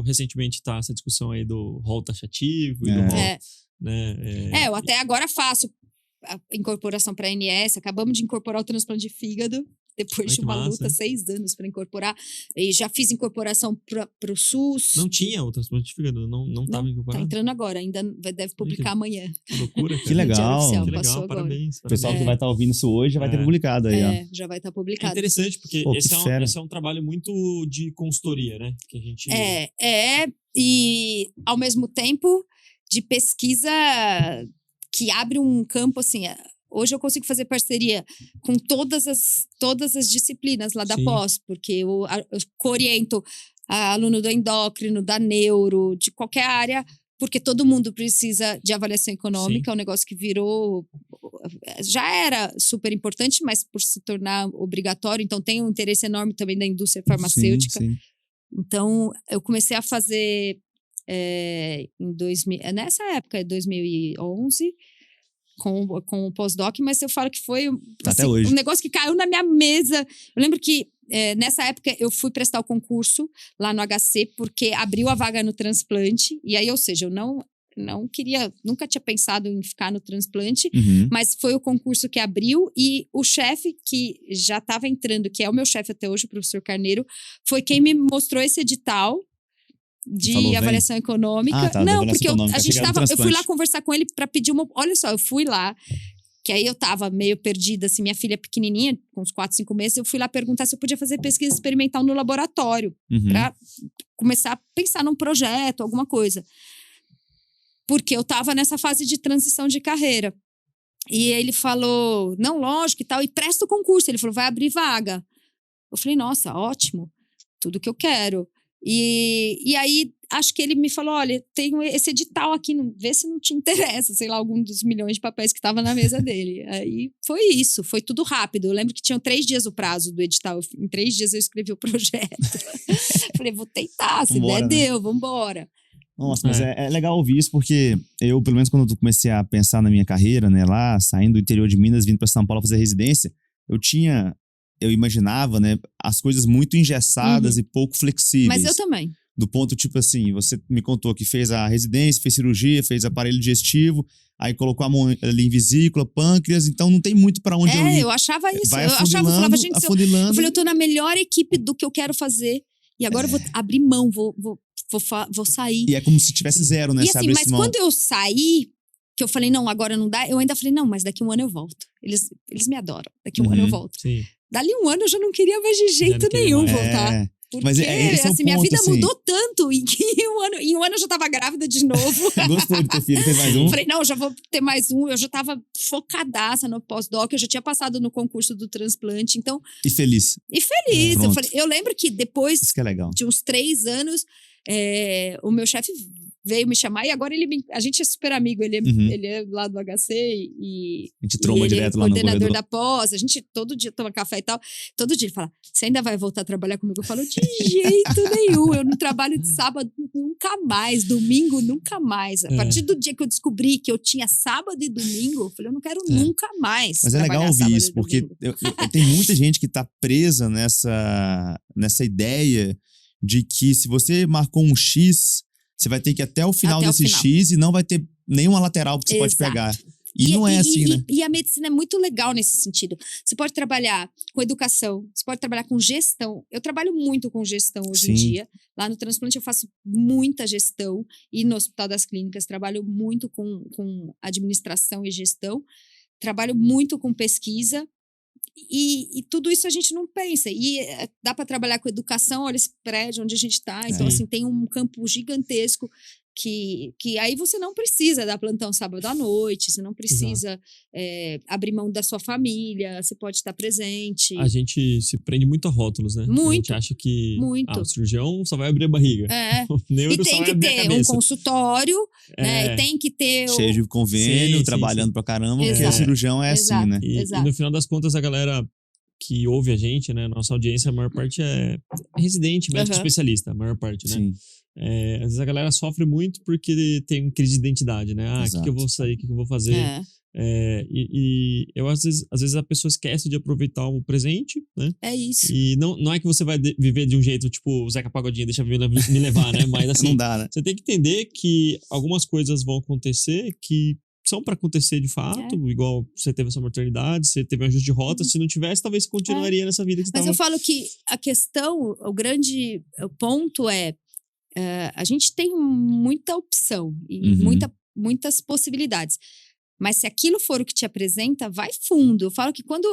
[SPEAKER 2] recentemente tá essa discussão aí do rol taxativo e do rol... Né?
[SPEAKER 3] Eu até agora faço a incorporação para a ANS, acabamos de incorporar o transplante de fígado, depois de uma luta, 6 anos para incorporar, e já fiz incorporação para o SUS.
[SPEAKER 2] Não tinha o transplante de fígado? Não estava incorporado?
[SPEAKER 3] Tá entrando agora, ainda deve publicar amanhã.
[SPEAKER 2] Que loucura, cara.
[SPEAKER 1] Que legal.
[SPEAKER 3] Oficial,
[SPEAKER 2] que legal, parabéns.
[SPEAKER 1] O pessoal que vai estar ouvindo isso hoje já vai ter publicado aí,
[SPEAKER 3] já vai estar publicado.
[SPEAKER 2] É interessante, porque esse é um trabalho muito de consultoria, né? Que a gente...
[SPEAKER 3] E ao mesmo tempo de pesquisa que abre um campo, assim, hoje eu consigo fazer parceria com todas as disciplinas lá da pós, porque eu oriento aluno do endócrino, da neuro, de qualquer área, porque todo mundo precisa de avaliação econômica, é um negócio que virou, já era super importante, mas por se tornar obrigatório, então tem um interesse enorme também da indústria farmacêutica.
[SPEAKER 1] Sim.
[SPEAKER 3] Então, eu comecei a fazer nessa época, 2011, com o pós-doc, mas eu falo que foi
[SPEAKER 1] até hoje.
[SPEAKER 3] Um negócio que caiu na minha mesa. Eu lembro que nessa época eu fui prestar o concurso lá no HC, porque abriu a vaga no transplante, e aí, ou seja, eu não queria, nunca tinha pensado em ficar no transplante, mas foi o concurso que abriu, e o chefe que já estava entrando, que é o meu chefe até hoje, o professor Carneiro, foi quem me mostrou esse edital de avaliação econômica. Não, porque eu fui lá conversar com ele para pedir uma... Olha só, eu fui lá, que aí eu tava meio perdida, assim, minha filha pequenininha, com uns 4, 5 meses, eu fui lá perguntar se eu podia fazer pesquisa experimental no laboratório, para começar a pensar num projeto, alguma coisa. Porque eu tava nessa fase de transição de carreira. E ele falou, não, lógico e tal, e presta o concurso. Ele falou, vai abrir vaga. Eu falei, nossa, ótimo, tudo que eu quero. E aí, acho que ele me falou, olha, tem esse edital aqui, vê se não te interessa, sei lá, algum dos milhões de papéis que estava na mesa dele. Aí foi isso, foi tudo rápido. Eu lembro que tinham 3 dias o prazo do edital, em 3 dias eu escrevi o projeto. Falei, vou tentar, se der, deu, vambora.
[SPEAKER 1] Nossa, mas é legal ouvir isso, porque eu, pelo menos quando eu comecei a pensar na minha carreira, né, lá, saindo do interior de Minas, vindo para São Paulo fazer residência, eu imaginava, né, as coisas muito engessadas e pouco flexíveis.
[SPEAKER 3] Mas eu também.
[SPEAKER 1] Do ponto, tipo assim, você me contou que fez a residência, fez cirurgia, fez aparelho digestivo, aí colocou a mão ali em vesícula, pâncreas, então não tem muito pra onde eu ir.
[SPEAKER 3] Eu achava isso.
[SPEAKER 1] Eu falava, gente,
[SPEAKER 3] eu falei, eu tô na melhor equipe do que eu quero fazer, e agora eu vou abrir mão, vou sair.
[SPEAKER 1] E é como se tivesse zero, né?
[SPEAKER 3] E assim, mas quando eu saí, que eu falei, não, agora não dá, eu ainda falei, não, mas daqui 1 ano eu volto. Eles me adoram, daqui 1 ano eu volto.
[SPEAKER 2] Sim.
[SPEAKER 3] Dali 1 ano eu já não queria mais de jeito nenhum voltar. Porque,
[SPEAKER 1] mas
[SPEAKER 3] assim, minha vida mudou tanto em que em um ano eu já tava grávida de novo.
[SPEAKER 1] Gostou de ter filho, fez mais um?
[SPEAKER 3] Falei, não, já vou ter mais um. Eu já tava focadaça no pós-doc, eu já tinha passado no concurso do transplante, então...
[SPEAKER 1] E feliz.
[SPEAKER 3] Eu lembro que depois
[SPEAKER 1] Isso que é legal.
[SPEAKER 3] de uns 3 anos, o meu chefe veio me chamar e agora a gente é super amigo, ele é lá do HC e
[SPEAKER 1] a gente tromba direto lá no corredor.
[SPEAKER 3] Coordenador da pós, a gente todo dia toma café e tal, todo dia ele fala, você ainda vai voltar a trabalhar comigo? Eu falo, de jeito nenhum, eu não trabalho de sábado nunca mais, domingo nunca mais. A partir do dia que eu descobri que eu tinha sábado e domingo, eu falei, eu não quero nunca mais.
[SPEAKER 1] Mas é legal ouvir isso, porque tem muita gente que tá presa nessa ideia de que se você marcou um X, você vai ter que ir até o final desse X e não vai ter nenhuma lateral que você pode pegar. E não é assim, né?
[SPEAKER 3] E a medicina é muito legal nesse sentido. Você pode trabalhar com educação, você pode trabalhar com gestão. Eu trabalho muito com gestão hoje em dia. Lá no transplante eu faço muita gestão e no Hospital das Clínicas trabalho muito com administração e gestão. Trabalho muito com pesquisa. E tudo isso a gente não pensa. E dá para trabalhar com educação, olha esse prédio onde a gente está. Então, assim, tem um campo gigantesco que aí você não precisa dar plantão sábado à noite, você não precisa abrir mão da sua família, você pode estar presente.
[SPEAKER 2] A gente se prende muito a rótulos, né?
[SPEAKER 3] Muito.
[SPEAKER 2] A gente acha que o cirurgião só vai abrir a barriga. O neuro
[SPEAKER 3] e tem que ter um consultório, né? E tem que ter...
[SPEAKER 1] Cheio de convênio, trabalhando pra caramba, porque o cirurgião é assim, né?
[SPEAKER 2] E no final das contas, a galera que ouve a gente, né? Nossa audiência, a maior parte é residente, médico especialista, a maior parte, né?
[SPEAKER 1] Sim.
[SPEAKER 2] Às vezes a galera sofre muito porque tem crise de identidade, né? O que eu vou sair, o que eu vou fazer? E eu, às vezes a pessoa esquece de aproveitar o presente, né?
[SPEAKER 3] É isso.
[SPEAKER 2] E não é que você vai viver de um jeito, tipo, o Zeca Pagodinho, deixa me levar, né? Mas assim,
[SPEAKER 1] não dá, né?
[SPEAKER 2] Você tem que entender que algumas coisas vão acontecer que são para acontecer de fato, igual você teve essa maternidade, você teve um ajuste de rota, se não tivesse, talvez você continuaria nessa vida que você
[SPEAKER 3] Mas eu falo que a questão, o grande ponto a gente tem muita opção e muitas possibilidades. Mas se aquilo for o que te apresenta, vai fundo. Eu falo que quando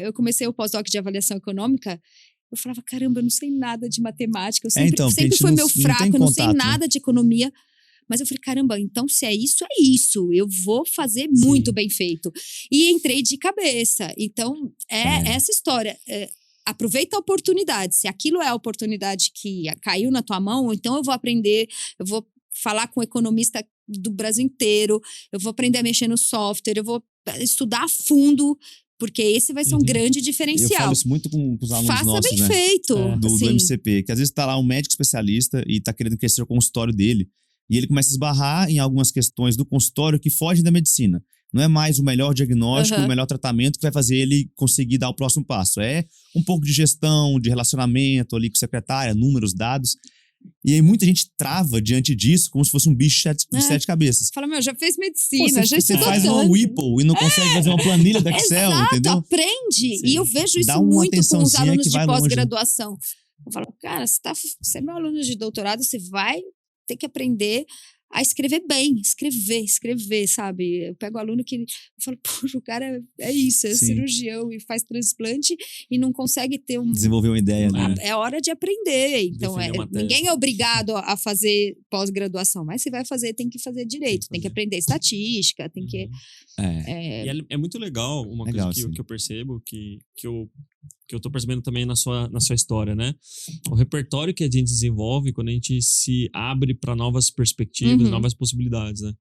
[SPEAKER 3] eu comecei o pós-doc de avaliação econômica, eu falava, caramba, eu não sei nada de matemática, eu sempre foi meu fraco, eu não sei nada de economia. Mas eu falei, caramba, então se é isso, eu vou fazer muito bem feito. E entrei de cabeça. Então, essa história. Aproveita a oportunidade. Se aquilo é a oportunidade que caiu na tua mão, então eu vou aprender, eu vou falar com economista do Brasil inteiro, eu vou aprender a mexer no software, eu vou estudar a fundo, porque esse vai ser um grande diferencial.
[SPEAKER 1] Eu falo isso muito com os alunos nossos,
[SPEAKER 3] Faça bem feito.
[SPEAKER 1] Do MCP, que às vezes tá lá um médico especialista e tá querendo crescer o consultório dele, e ele começa a esbarrar em algumas questões do consultório que fogem da medicina. Não é mais o melhor diagnóstico, o melhor tratamento que vai fazer ele conseguir dar o próximo passo. É um pouco de gestão, de relacionamento ali com a secretária, números, dados. E aí muita gente trava diante disso como se fosse um bicho de 7 cabeças.
[SPEAKER 3] Fala, já fez medicina, já estudou.
[SPEAKER 1] Você faz uma Whipple e não consegue fazer uma planilha do Excel, entendeu?
[SPEAKER 3] Aprende. E eu vejo isso muito com os alunos de pós-graduação. Eu falo, cara, você é meu aluno de doutorado, você vai ter que aprender a escrever bem, escrever, sabe? Eu pego aluno que eu falo, poxa, o cara é isso, é cirurgião e faz transplante e não consegue ter
[SPEAKER 1] desenvolver uma ideia, né?
[SPEAKER 3] É hora de aprender. Então, ninguém é obrigado a fazer pós-graduação, mas se vai fazer, tem que fazer direito, tem que aprender estatística, tem que...
[SPEAKER 2] E é muito legal, uma coisa que eu percebo, que eu tô percebendo também na sua história, né? O repertório que a gente desenvolve quando a gente se abre para novas perspectivas, novas possibilidades, né?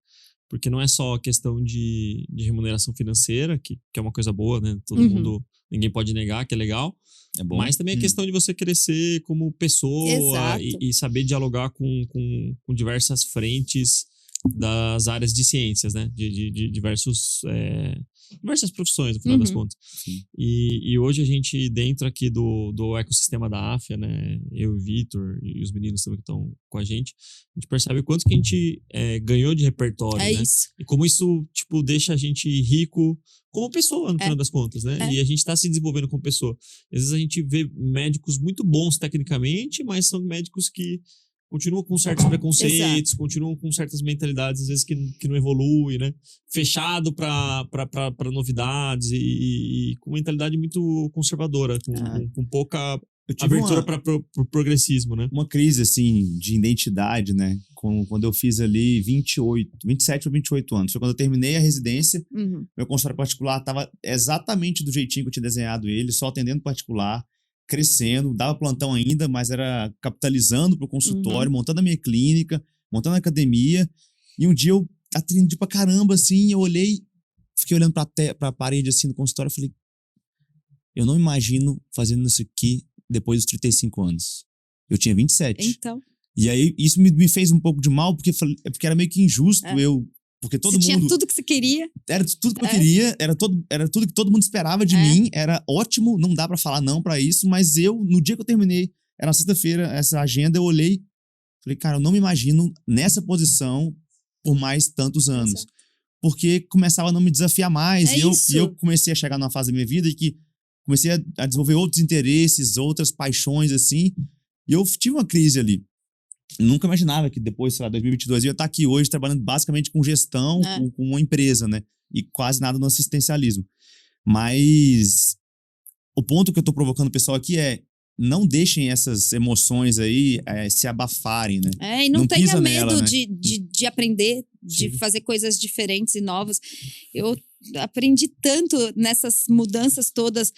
[SPEAKER 2] Porque não é só a questão de remuneração financeira, que é uma coisa boa, né? Todo mundo, ninguém pode negar que é legal. É bom. Mas também a questão de você crescer como pessoa e saber dialogar com diversas frentes das áreas de ciências, né? De diversas profissões, no final das contas. E hoje a gente, dentro aqui do ecossistema da AFIA, né? Eu e o Vitor e os meninos também que estão com a gente percebe o quanto que a gente ganhou de repertório, né?
[SPEAKER 3] Isso.
[SPEAKER 2] E como isso, tipo, deixa a gente rico como pessoa, no final das contas, né? E a gente está se desenvolvendo como pessoa. Às vezes a gente vê médicos muito bons tecnicamente, mas são médicos que continuam com certos preconceitos, continuam com certas mentalidades, às vezes, que não evoluem, né? Fechado para novidades e com mentalidade muito conservadora, com pouca abertura para o progressismo, né?
[SPEAKER 1] Uma crise, assim, de identidade, né? Quando eu fiz ali 27 ou 28 anos. Foi quando eu terminei a residência, meu consultório particular estava exatamente do jeitinho que eu tinha desenhado ele, só atendendo particular. crescendo, dava plantão ainda, mas era capitalizando pro consultório, montando a minha clínica, montando a academia. E um dia eu atendi pra caramba, assim, eu olhei, fiquei olhando pra parede, assim, do consultório, e falei, eu não imagino fazendo isso aqui depois dos 35 anos. Eu tinha 27.
[SPEAKER 3] Então.
[SPEAKER 1] E aí, isso me fez um pouco de mal, porque era meio que injusto porque todo mundo...
[SPEAKER 3] Você tinha tudo que você queria.
[SPEAKER 1] Era tudo que eu queria, era tudo que todo mundo esperava de mim, era ótimo, não dá pra falar não pra isso, mas no dia que eu terminei, era na sexta-feira, essa agenda, eu olhei, falei, cara, eu não me imagino nessa posição por mais tantos anos. Porque começava a não me desafiar mais, e eu comecei a chegar numa fase da minha vida que comecei a desenvolver outros interesses, outras paixões, assim, e eu tive uma crise ali. Nunca imaginava que depois, sei lá, 2022, eu ia estar aqui hoje trabalhando basicamente com gestão, com uma empresa, né? E quase nada no assistencialismo. Mas o ponto que eu tô provocando o pessoal aqui é não deixem essas emoções aí se abafarem, né?
[SPEAKER 3] E não tenha medo
[SPEAKER 1] nela, né?
[SPEAKER 3] de aprender, de fazer coisas diferentes e novas. Eu aprendi tanto nessas mudanças todas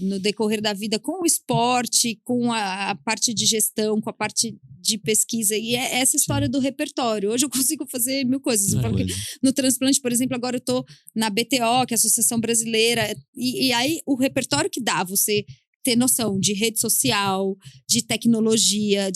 [SPEAKER 3] no decorrer da vida, com o esporte, com a parte de gestão, com a parte de pesquisa. E é essa história do repertório. Hoje eu consigo fazer 1000 coisas. Eu falo que no transplante, por exemplo, agora eu tô na BTO, que é a Associação Brasileira, e aí o repertório que dá você ter noção de rede social, de tecnologia,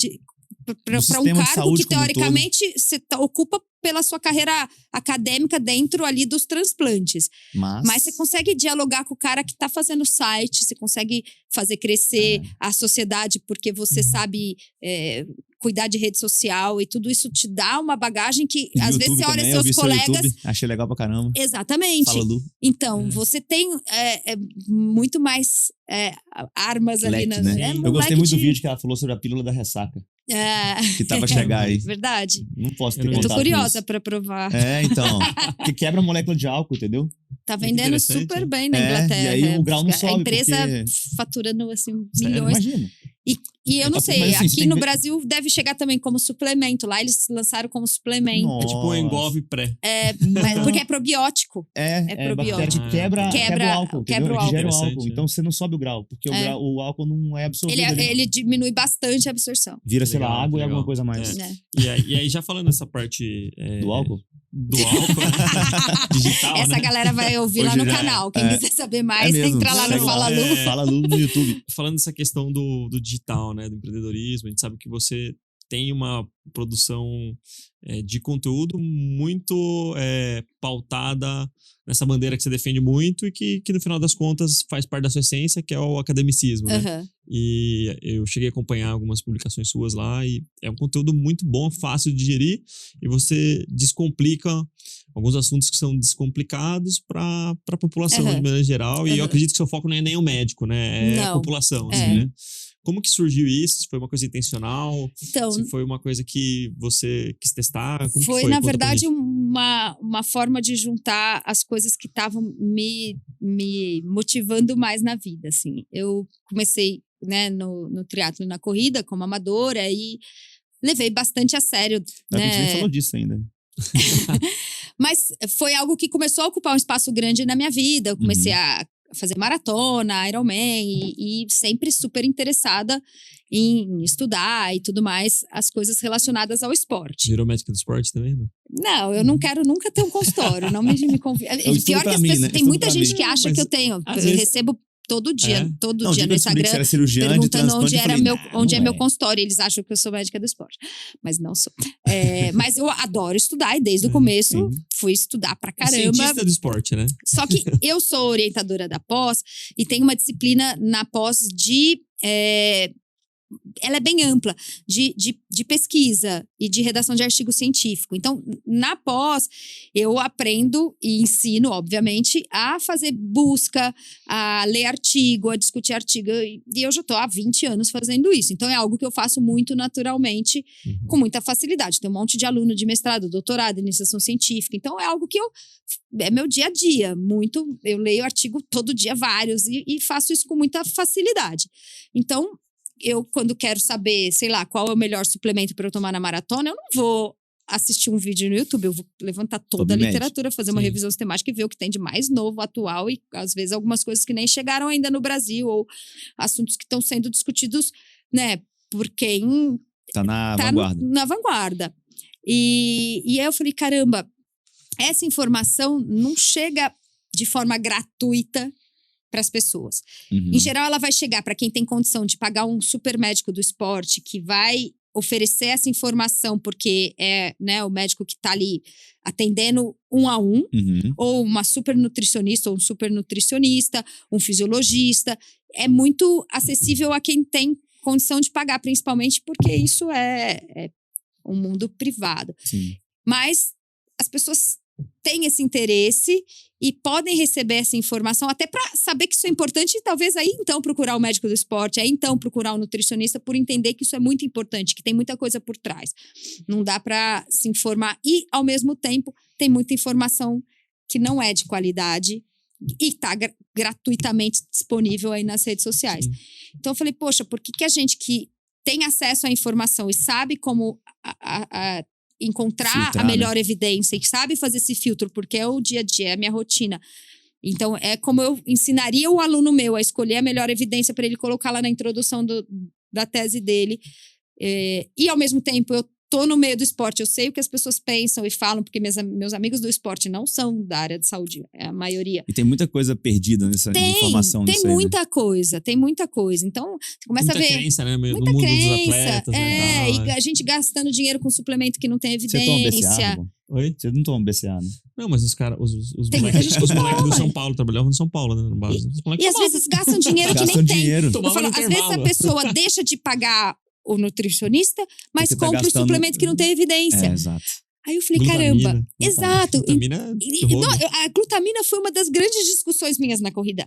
[SPEAKER 3] para um cargo que teoricamente você ocupa pela sua carreira acadêmica dentro ali dos transplantes. Mas você consegue dialogar com o cara que está fazendo o site, você consegue fazer crescer a sociedade porque você sabe cuidar de rede social, e tudo isso te dá uma bagagem que às vezes você olha seus colegas...
[SPEAKER 1] YouTube, achei legal pra caramba.
[SPEAKER 3] Exatamente.
[SPEAKER 1] Fala, Lu.
[SPEAKER 3] Então, você tem muito mais armas ali.
[SPEAKER 1] Né? Eu gostei muito do vídeo que ela falou sobre a pílula da ressaca. Que tava a chegar aí.
[SPEAKER 3] Verdade.
[SPEAKER 1] Não posso ter contato.
[SPEAKER 3] Eu tô curiosa pra provar.
[SPEAKER 1] Então. Que quebra a molécula de álcool, entendeu?
[SPEAKER 3] Tá vendendo super bem na Inglaterra.
[SPEAKER 1] E aí o grau não sobe.
[SPEAKER 3] A empresa faturando assim milhões.
[SPEAKER 1] Imagina.
[SPEAKER 3] E eu não sei, assim, aqui no Brasil deve chegar também como suplemento. Lá eles lançaram como suplemento.
[SPEAKER 2] É tipo o Engove pré.
[SPEAKER 3] Porque é probiótico.
[SPEAKER 1] É probiótico. Que quebra o álcool. Quebra o álcool. Então você não sobe o grau, porque o álcool não é absorvido.
[SPEAKER 3] Ele diminui bastante a absorção.
[SPEAKER 1] Vira, sei lá, água e alguma coisa a mais.
[SPEAKER 2] E aí, já falando nessa parte...
[SPEAKER 1] Do álcool?
[SPEAKER 2] Do álcool, digital,
[SPEAKER 3] essa galera vai ouvir lá no canal. Quem quiser saber mais, entra lá no Fala Lu.
[SPEAKER 1] Fala Lu no YouTube.
[SPEAKER 2] Falando dessa questão do digital, né, do empreendedorismo, a gente sabe que você tem uma produção de conteúdo muito pautada nessa bandeira que você defende muito e que no final das contas faz parte da sua essência, que é o academicismo, né? E eu cheguei a acompanhar algumas publicações suas lá e é um conteúdo muito bom, fácil de digerir, e você descomplica alguns assuntos que são descomplicados para a população de maneira geral, e eu acredito que seu foco não é nem o médico, né? É a população, assim, né? Como que surgiu isso? Se foi uma coisa intencional?
[SPEAKER 3] Então,
[SPEAKER 2] se foi uma coisa que você quis testar? Como
[SPEAKER 3] foi,
[SPEAKER 2] que foi?
[SPEAKER 3] Na verdade, uma forma de juntar as coisas que estavam me motivando mais na vida, assim. Eu comecei, né, no triatlo e na corrida como amadora e levei bastante a sério.
[SPEAKER 1] A gente nem falou disso ainda.
[SPEAKER 3] Mas foi algo que começou a ocupar um espaço grande na minha vida. Eu comecei a fazer maratona, Ironman, e sempre super interessada em estudar e tudo mais, as coisas relacionadas ao esporte.
[SPEAKER 2] Virou médica do esporte também, não?
[SPEAKER 3] Não, eu não quero nunca ter um consultório, não me convida. Pior que as pessoas, tem muita gente que acha que eu tenho. Eu recebo todo dia no Instagram, perguntando onde é meu consultório. Eles acham que eu sou médica do esporte, mas não sou. Mas eu adoro estudar e desde o começo fui estudar pra caramba.
[SPEAKER 2] Cientista do esporte, né?
[SPEAKER 3] Só que eu sou orientadora da pós e tem uma disciplina na pós ela é bem ampla, de pesquisa e de redação de artigo científico. Então, na pós, eu aprendo e ensino, obviamente, a fazer busca, a ler artigo, a discutir artigo. E eu já estou há 20 anos fazendo isso. Então, é algo que eu faço muito naturalmente, com muita facilidade. Tem um monte de aluno de mestrado, doutorado, iniciação científica. Então, é algo que é meu dia a dia. Eu leio artigo todo dia, vários, e faço isso com muita facilidade. Então, eu, quando quero saber, sei lá, qual é o melhor suplemento para eu tomar na maratona, eu não vou assistir um vídeo no YouTube, eu vou levantar toda a literatura, fazer uma revisão sistemática e ver o que tem de mais novo, atual e, às vezes, algumas coisas que nem chegaram ainda no Brasil ou assuntos que estão sendo discutidos, né, por quem
[SPEAKER 1] tá na vanguarda.
[SPEAKER 3] Na vanguarda. E aí eu falei, caramba, essa informação não chega de forma gratuita para as pessoas. Em geral, ela vai chegar para quem tem condição de pagar um super médico do esporte que vai oferecer essa informação porque é, né, o médico que está ali atendendo 1 a 1, ou uma super nutricionista ou um super nutricionista, um fisiologista. É muito acessível a quem tem condição de pagar, principalmente porque isso é um mundo privado.
[SPEAKER 1] Sim.
[SPEAKER 3] Mas as pessoas têm esse interesse e podem receber essa informação até para saber que isso é importante e talvez aí então procurar o médico do esporte, aí então procurar o nutricionista por entender que isso é muito importante, que tem muita coisa por trás. Não dá para se informar e, ao mesmo tempo, tem muita informação que não é de qualidade e está gratuitamente disponível aí nas redes sociais. Então eu falei, poxa, por que a gente que tem acesso à informação e sabe como encontrar filtrar, a melhor evidência e sabe fazer esse filtro, porque é o dia a dia, é a minha rotina. Então, é como eu ensinaria o aluno meu a escolher a melhor evidência para ele colocar lá na introdução da tese dele. E, ao mesmo tempo, eu tô no meio do esporte, eu sei o que as pessoas pensam e falam, porque meus amigos do esporte não são da área de saúde, é a maioria.
[SPEAKER 1] E tem muita coisa perdida nessa informação.
[SPEAKER 3] Tem muita coisa, tem muita coisa. Então, você começa
[SPEAKER 2] muita
[SPEAKER 3] a ver...
[SPEAKER 2] Crença, né?
[SPEAKER 3] Muita
[SPEAKER 2] no mundo
[SPEAKER 3] crença,
[SPEAKER 2] dos atletas, né?
[SPEAKER 3] E a gente gastando dinheiro com suplemento que não tem evidência.
[SPEAKER 1] Você toma BCA,
[SPEAKER 2] Oi?
[SPEAKER 1] Você não toma BCA, né?
[SPEAKER 2] Não, mas os caras, os
[SPEAKER 3] Tem muita gente que
[SPEAKER 2] moleques
[SPEAKER 3] toma.
[SPEAKER 2] do São Paulo trabalhavam no São Paulo, né? No base.
[SPEAKER 3] E às vezes gastam dinheiro que nem
[SPEAKER 1] Gastam
[SPEAKER 3] tem.
[SPEAKER 1] dinheiro.
[SPEAKER 3] Eu falo, às vezes a pessoa deixa de pagar o nutricionista, mas
[SPEAKER 1] Porque tá
[SPEAKER 3] compra
[SPEAKER 1] gastando...
[SPEAKER 3] o suplemento que não tem evidência.
[SPEAKER 1] Exato.
[SPEAKER 3] Aí eu falei,
[SPEAKER 2] Glutamina.
[SPEAKER 3] caramba, exato.
[SPEAKER 2] Glutamina
[SPEAKER 3] A glutamina foi uma das grandes discussões minhas na corrida.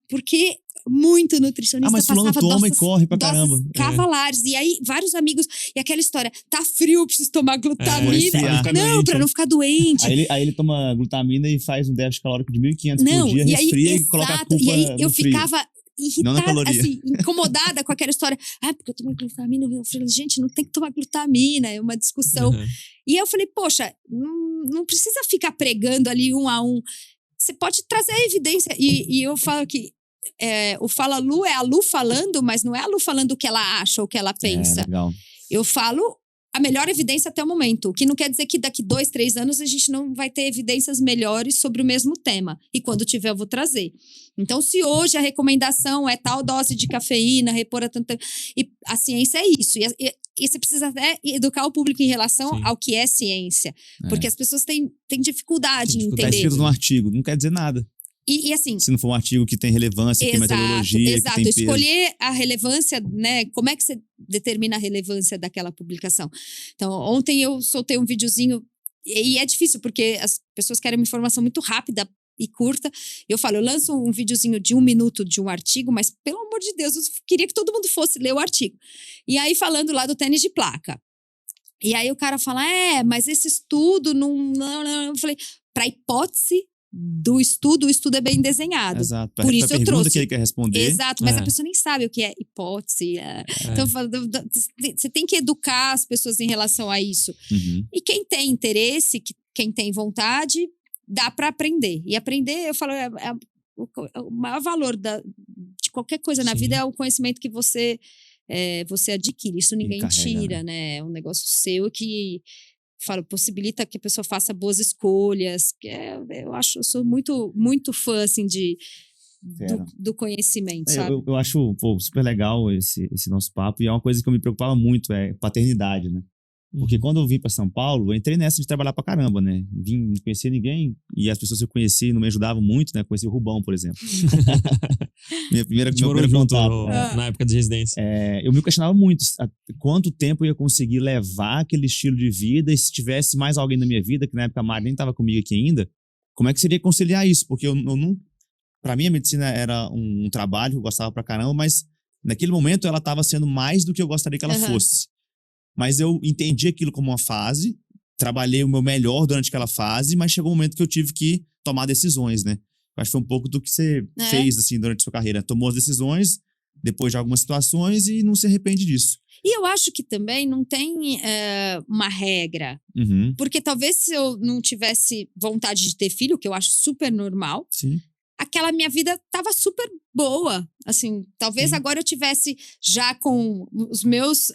[SPEAKER 3] Porque muito nutricionista
[SPEAKER 1] mas fulano
[SPEAKER 3] passava
[SPEAKER 1] toma
[SPEAKER 3] doses,
[SPEAKER 1] e corre pra caramba.
[SPEAKER 3] cavalares. E aí, vários amigos... E aquela história, tá frio, preciso tomar glutamina. Não, pra não ficar doente.
[SPEAKER 1] Aí ele toma glutamina e faz um déficit calórico de 1.500 por dia, resfria e coloca a culpa
[SPEAKER 3] E aí eu
[SPEAKER 1] frio.
[SPEAKER 3] ficava... irritada, assim, incomodada com aquela história. Porque eu tomei glutamina. Eu falei, gente, não tem que tomar glutamina. É uma discussão. E aí eu falei, poxa, não precisa ficar pregando ali 1 a 1. Você pode trazer a evidência. E eu falo que o Fala Lu é a Lu falando, mas não é a Lu falando o que ela acha ou o que ela pensa.
[SPEAKER 1] Legal.
[SPEAKER 3] Eu falo a melhor evidência até o momento. O que não quer dizer que daqui 2, 3 anos a gente não vai ter evidências melhores sobre o mesmo tema. E quando tiver, eu vou trazer. Então, se hoje a recomendação é tal dose de cafeína, repor a tanta... E a ciência é isso. E você precisa até educar o público em relação ao que é ciência. Porque as pessoas têm dificuldade em entender.
[SPEAKER 1] Tá escrito no artigo, não quer dizer nada.
[SPEAKER 3] E assim...
[SPEAKER 1] Se não for um artigo que tem relevância, que tem metodologia,
[SPEAKER 3] exato.
[SPEAKER 1] Que tem peso.
[SPEAKER 3] Escolher a relevância, né? Como é que você determina a relevância daquela publicação? Então, ontem eu soltei um videozinho e é difícil porque as pessoas querem uma informação muito rápida e curta. Eu falo, eu lanço um videozinho de 1 minuto de um artigo, mas pelo amor de Deus, eu queria que todo mundo fosse ler o artigo. E aí, falando lá do tênis de placa. E aí o cara fala, mas esse estudo não. Eu falei, para hipótese do estudo, o estudo é bem desenhado.
[SPEAKER 1] Exato.
[SPEAKER 3] Por isso eu trouxe.
[SPEAKER 1] Que ele quer responder.
[SPEAKER 3] Exato, mas a pessoa nem sabe o que é hipótese. Então, você tem que educar as pessoas em relação a isso. E quem tem interesse, quem tem vontade, dá para aprender. E aprender, eu falo, o maior valor de qualquer coisa na vida é o conhecimento que você adquire. Isso ninguém tira, né? É um negócio seu que... possibilita que a pessoa faça boas escolhas. Eu sou muito, muito fã, assim, do conhecimento, sabe?
[SPEAKER 1] Eu acho super legal esse nosso papo, e é uma coisa que eu me preocupava muito, paternidade, né? Porque quando eu vim para São Paulo, eu entrei nessa de trabalhar pra caramba, né? Vim, não conhecia ninguém, e as pessoas que eu conheci não me ajudavam muito, né? Conheci o Rubão, por exemplo. meu primeiro contato.
[SPEAKER 2] Na época de residência.
[SPEAKER 1] Eu me questionava muito quanto tempo eu ia conseguir levar aquele estilo de vida, e se tivesse mais alguém na minha vida, que na época a Mari nem estava comigo aqui ainda, como é que seria conciliar isso? Porque eu não... Para mim, a medicina era um trabalho que eu gostava pra caramba, mas naquele momento ela estava sendo mais do que eu gostaria que ela fosse. Mas eu entendi aquilo como uma fase, trabalhei o meu melhor durante aquela fase, mas chegou um momento que eu tive que tomar decisões, né? Eu acho que foi um pouco do que você fez, assim, durante a sua carreira. Tomou as decisões, depois de algumas situações e não se arrepende disso.
[SPEAKER 3] E eu acho que também não tem uma regra.
[SPEAKER 1] Uhum.
[SPEAKER 3] Porque talvez se eu não tivesse vontade de ter filho, que eu acho super normal,
[SPEAKER 1] Sim.
[SPEAKER 3] aquela minha vida tava super boa. Assim, talvez
[SPEAKER 1] Sim.
[SPEAKER 3] agora eu tivesse já com os meus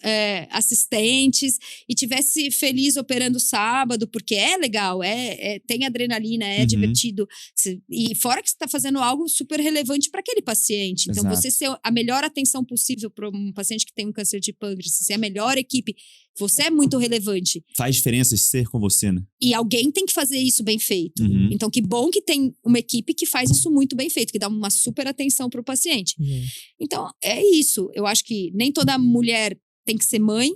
[SPEAKER 3] assistentes e tivesse feliz operando sábado, porque é legal, tem adrenalina, é divertido. E fora que você está fazendo algo super relevante para aquele paciente. Então,
[SPEAKER 1] Exato.
[SPEAKER 3] você ser a melhor atenção possível para um paciente que tem um câncer de pâncreas, ser a melhor equipe, você é muito relevante.
[SPEAKER 1] Faz diferença ser com você, né?
[SPEAKER 3] E alguém tem que fazer isso bem feito.
[SPEAKER 1] Uhum.
[SPEAKER 3] Então, que bom que tem uma equipe que faz isso muito bem feito, que dá uma super atenção para o paciente. Então, é isso. Eu acho que nem toda mulher tem que ser mãe,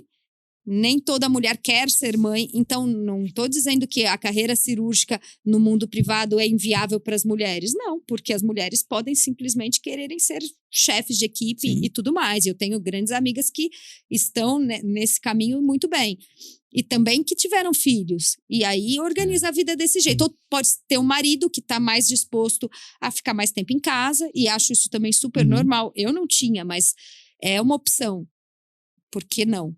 [SPEAKER 3] nem toda mulher quer ser mãe. Então, não estou dizendo que a carreira cirúrgica no mundo privado é inviável para as mulheres. Não, porque as mulheres podem simplesmente quererem ser chefes de equipe e tudo mais. Eu tenho grandes amigas que estão nesse caminho muito bem. E também que tiveram filhos. E aí organiza a vida desse jeito. Ou pode ter um marido que está mais disposto a ficar mais tempo em casa. E acho isso também super normal. Eu não tinha, mas é uma opção. Por que não?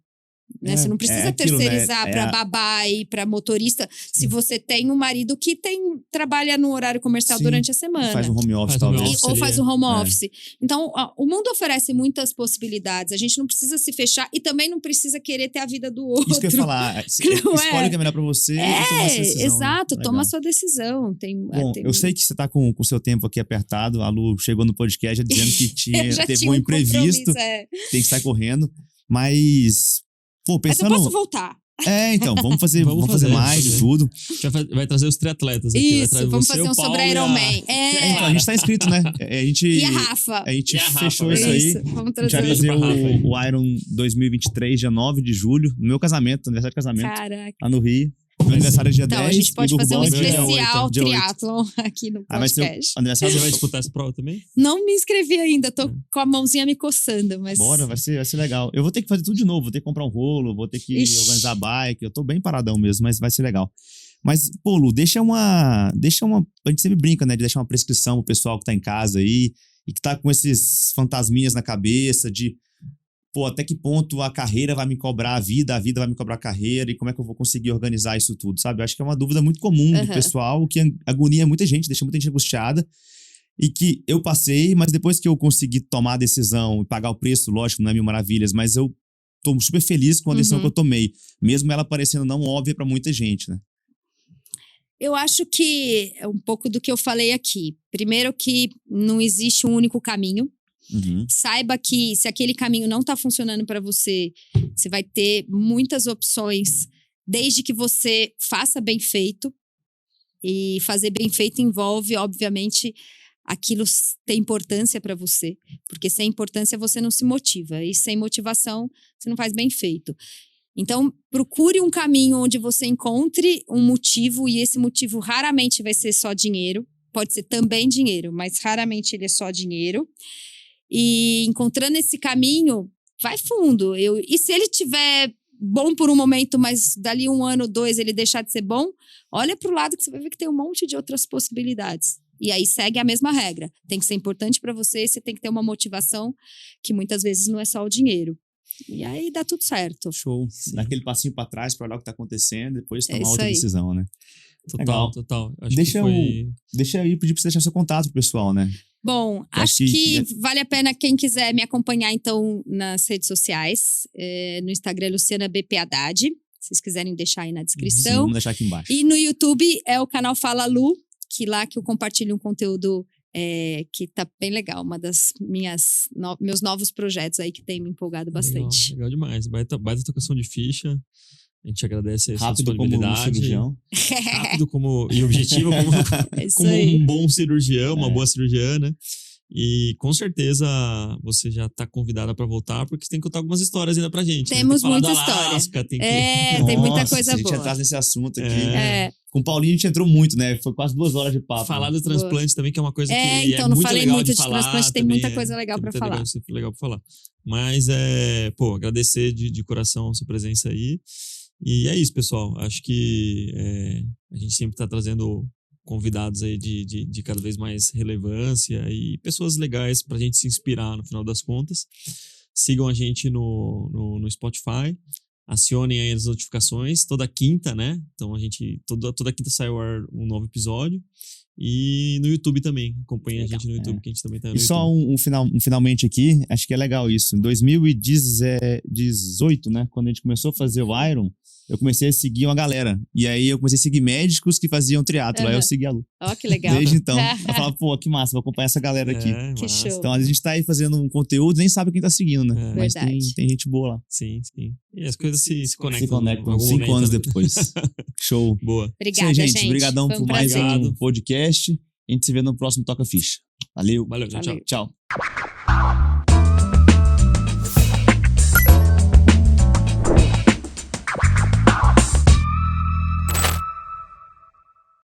[SPEAKER 3] Né? Você não precisa
[SPEAKER 1] aquilo,
[SPEAKER 3] terceirizar
[SPEAKER 1] né?
[SPEAKER 3] para babá e para motorista se você tem um marido que trabalha no horário comercial durante a semana.
[SPEAKER 1] Faz um home office, talvez.
[SPEAKER 3] Ou faz um home office. Então, o mundo oferece muitas possibilidades. A gente não precisa se fechar e também não precisa querer ter a vida do outro.
[SPEAKER 1] Isso que eu ia falar. Escolhe o que é melhor pra você e toma essa decisão.
[SPEAKER 3] Exato.
[SPEAKER 1] Legal.
[SPEAKER 3] Toma a sua decisão.
[SPEAKER 1] Bom, eu sei que você tá com o seu tempo aqui apertado. A Lu chegou no podcast já dizendo que teve um imprevisto. Tem que estar correndo. Mas... Pô, pensando...
[SPEAKER 3] Mas eu posso voltar.
[SPEAKER 1] Então, vamos fazer mais de tudo.
[SPEAKER 2] Vai trazer os triatletas aqui.
[SPEAKER 3] Isso, vamos fazer um sobre Ironman.
[SPEAKER 1] Então, a gente tá inscrito, né?
[SPEAKER 3] E a Rafa.
[SPEAKER 1] A gente fechou isso aí.
[SPEAKER 3] Vamos
[SPEAKER 1] trazer. A gente vai fazer o Iron 2023, dia 9 de julho, no meu casamento, aniversário de casamento.
[SPEAKER 3] Caraca.
[SPEAKER 1] Lá no Rio. Meu aniversário é dia 10.
[SPEAKER 3] Então, a gente pode fazer um especial
[SPEAKER 1] dia 8.
[SPEAKER 3] triatlon aqui no podcast.
[SPEAKER 1] Você
[SPEAKER 2] vai disputar essa prova também?
[SPEAKER 3] Não me inscrevi ainda, tô com a mãozinha me coçando, mas...
[SPEAKER 1] Bora, vai ser legal. Eu vou ter que fazer tudo de novo, vou ter que comprar um rolo, vou ter que organizar a bike, eu tô bem paradão mesmo, mas vai ser legal. Mas, pô, Lu, deixa uma... A gente sempre brinca, né, de deixar uma prescrição pro pessoal que tá em casa aí e que tá com esses fantasminhas na cabeça de... Pô, até que ponto a carreira vai me cobrar a vida vai me cobrar a carreira, e como é que eu vou conseguir organizar isso tudo, sabe? Eu acho que é uma dúvida muito comum do pessoal, que agonia muita gente, deixa muita gente angustiada, e que eu passei, mas depois que eu consegui tomar a decisão e pagar o preço, lógico, não é mil maravilhas, mas eu tô super feliz com a decisão que eu tomei, mesmo ela parecendo não óbvia para muita gente, né?
[SPEAKER 3] Eu acho que é um pouco do que eu falei aqui. Primeiro que não existe um único caminho. Saiba que se aquele caminho não está funcionando para você, você vai ter muitas opções, desde que você faça bem feito. E fazer bem feito envolve, obviamente, aquilo ter importância para você. Porque sem importância você não se motiva. E sem motivação você não faz bem feito. Então, procure um caminho onde você encontre um motivo, e esse motivo raramente vai ser só dinheiro. Pode ser também dinheiro, mas raramente ele é só dinheiro. E encontrando esse caminho, vai fundo. E se ele tiver bom por um momento, mas dali 1 ano, 2, ele deixar de ser bom, olha para o lado que você vai ver que tem um monte de outras possibilidades. E aí segue a mesma regra. Tem que ser importante para você, você tem que ter uma motivação que muitas vezes não é só o dinheiro. E aí dá tudo certo.
[SPEAKER 1] Show. Dá aquele passinho para trás para olhar o que tá acontecendo, depois tomar outra decisão, né?
[SPEAKER 2] Total.
[SPEAKER 1] Deixa eu pedir pra você deixar seu contato pro pessoal, né?
[SPEAKER 3] Bom, acho que vale a pena quem quiser me acompanhar, então, nas redes sociais. No Instagram, Luciana BP Haddad. Se vocês quiserem deixar aí na descrição.
[SPEAKER 1] Sim, vamos deixar aqui embaixo.
[SPEAKER 3] E no YouTube é o canal Fala Lu, que lá que eu compartilho um conteúdo que tá bem legal. Uma das meus novos projetos aí que tem me empolgado bastante.
[SPEAKER 2] Legal demais. Baita tocação de ficha. A gente agradece a sua
[SPEAKER 1] rápido
[SPEAKER 2] disponibilidade.
[SPEAKER 1] Como cirurgião.
[SPEAKER 2] Rápido e objetivo como um bom cirurgião, uma boa cirurgiã, né? E com certeza você já está convidada para voltar, porque você tem que contar algumas histórias ainda pra gente.
[SPEAKER 3] Temos muita
[SPEAKER 2] Alasca,
[SPEAKER 3] história. Tem muita coisa boa.
[SPEAKER 1] A gente entrar nesse assunto aqui. Com o Paulinho a gente entrou muito, né? Foi quase 2 horas de papo.
[SPEAKER 2] Falar do transplante também, que é uma coisa que
[SPEAKER 3] então,
[SPEAKER 2] é
[SPEAKER 3] não
[SPEAKER 2] muito
[SPEAKER 3] falei
[SPEAKER 2] legal
[SPEAKER 3] muito
[SPEAKER 2] de
[SPEAKER 3] de
[SPEAKER 2] falar.
[SPEAKER 3] Transplante, tem muita coisa legal para falar.
[SPEAKER 2] Legal pra falar. Mas, agradecer de coração a sua presença aí. E é isso, pessoal. Acho que a gente sempre está trazendo convidados aí de cada vez mais relevância e pessoas legais pra gente se inspirar no final das contas. Sigam a gente no Spotify, acionem aí as notificações toda quinta, né? Então a gente, toda quinta sai ao ar um novo episódio. E no YouTube também, acompanhem a gente no YouTube, que a gente também tá no
[SPEAKER 1] YouTube. E só finalmente aqui, acho que é legal isso. Em 2018, né, quando a gente começou a fazer o Iron, eu comecei a seguir uma galera. E aí eu comecei a seguir médicos que faziam triatlo. Aí eu segui a Lu.
[SPEAKER 3] Ó, que legal.
[SPEAKER 1] Desde então. Eu falava, pô, que massa, vou acompanhar essa galera aqui.
[SPEAKER 3] Que show.
[SPEAKER 1] Então a gente tá aí fazendo um conteúdo, nem sabe quem tá seguindo, né? Mas tem gente boa lá.
[SPEAKER 2] Sim. E as coisas se conectam.
[SPEAKER 1] Se conectam 5 anos depois. Show.
[SPEAKER 2] Boa.
[SPEAKER 3] Obrigada,
[SPEAKER 1] gente. Obrigadão por mais um podcast. A gente se vê no próximo Toca Ficha. Valeu.
[SPEAKER 2] Valeu, tchau.
[SPEAKER 1] Tchau.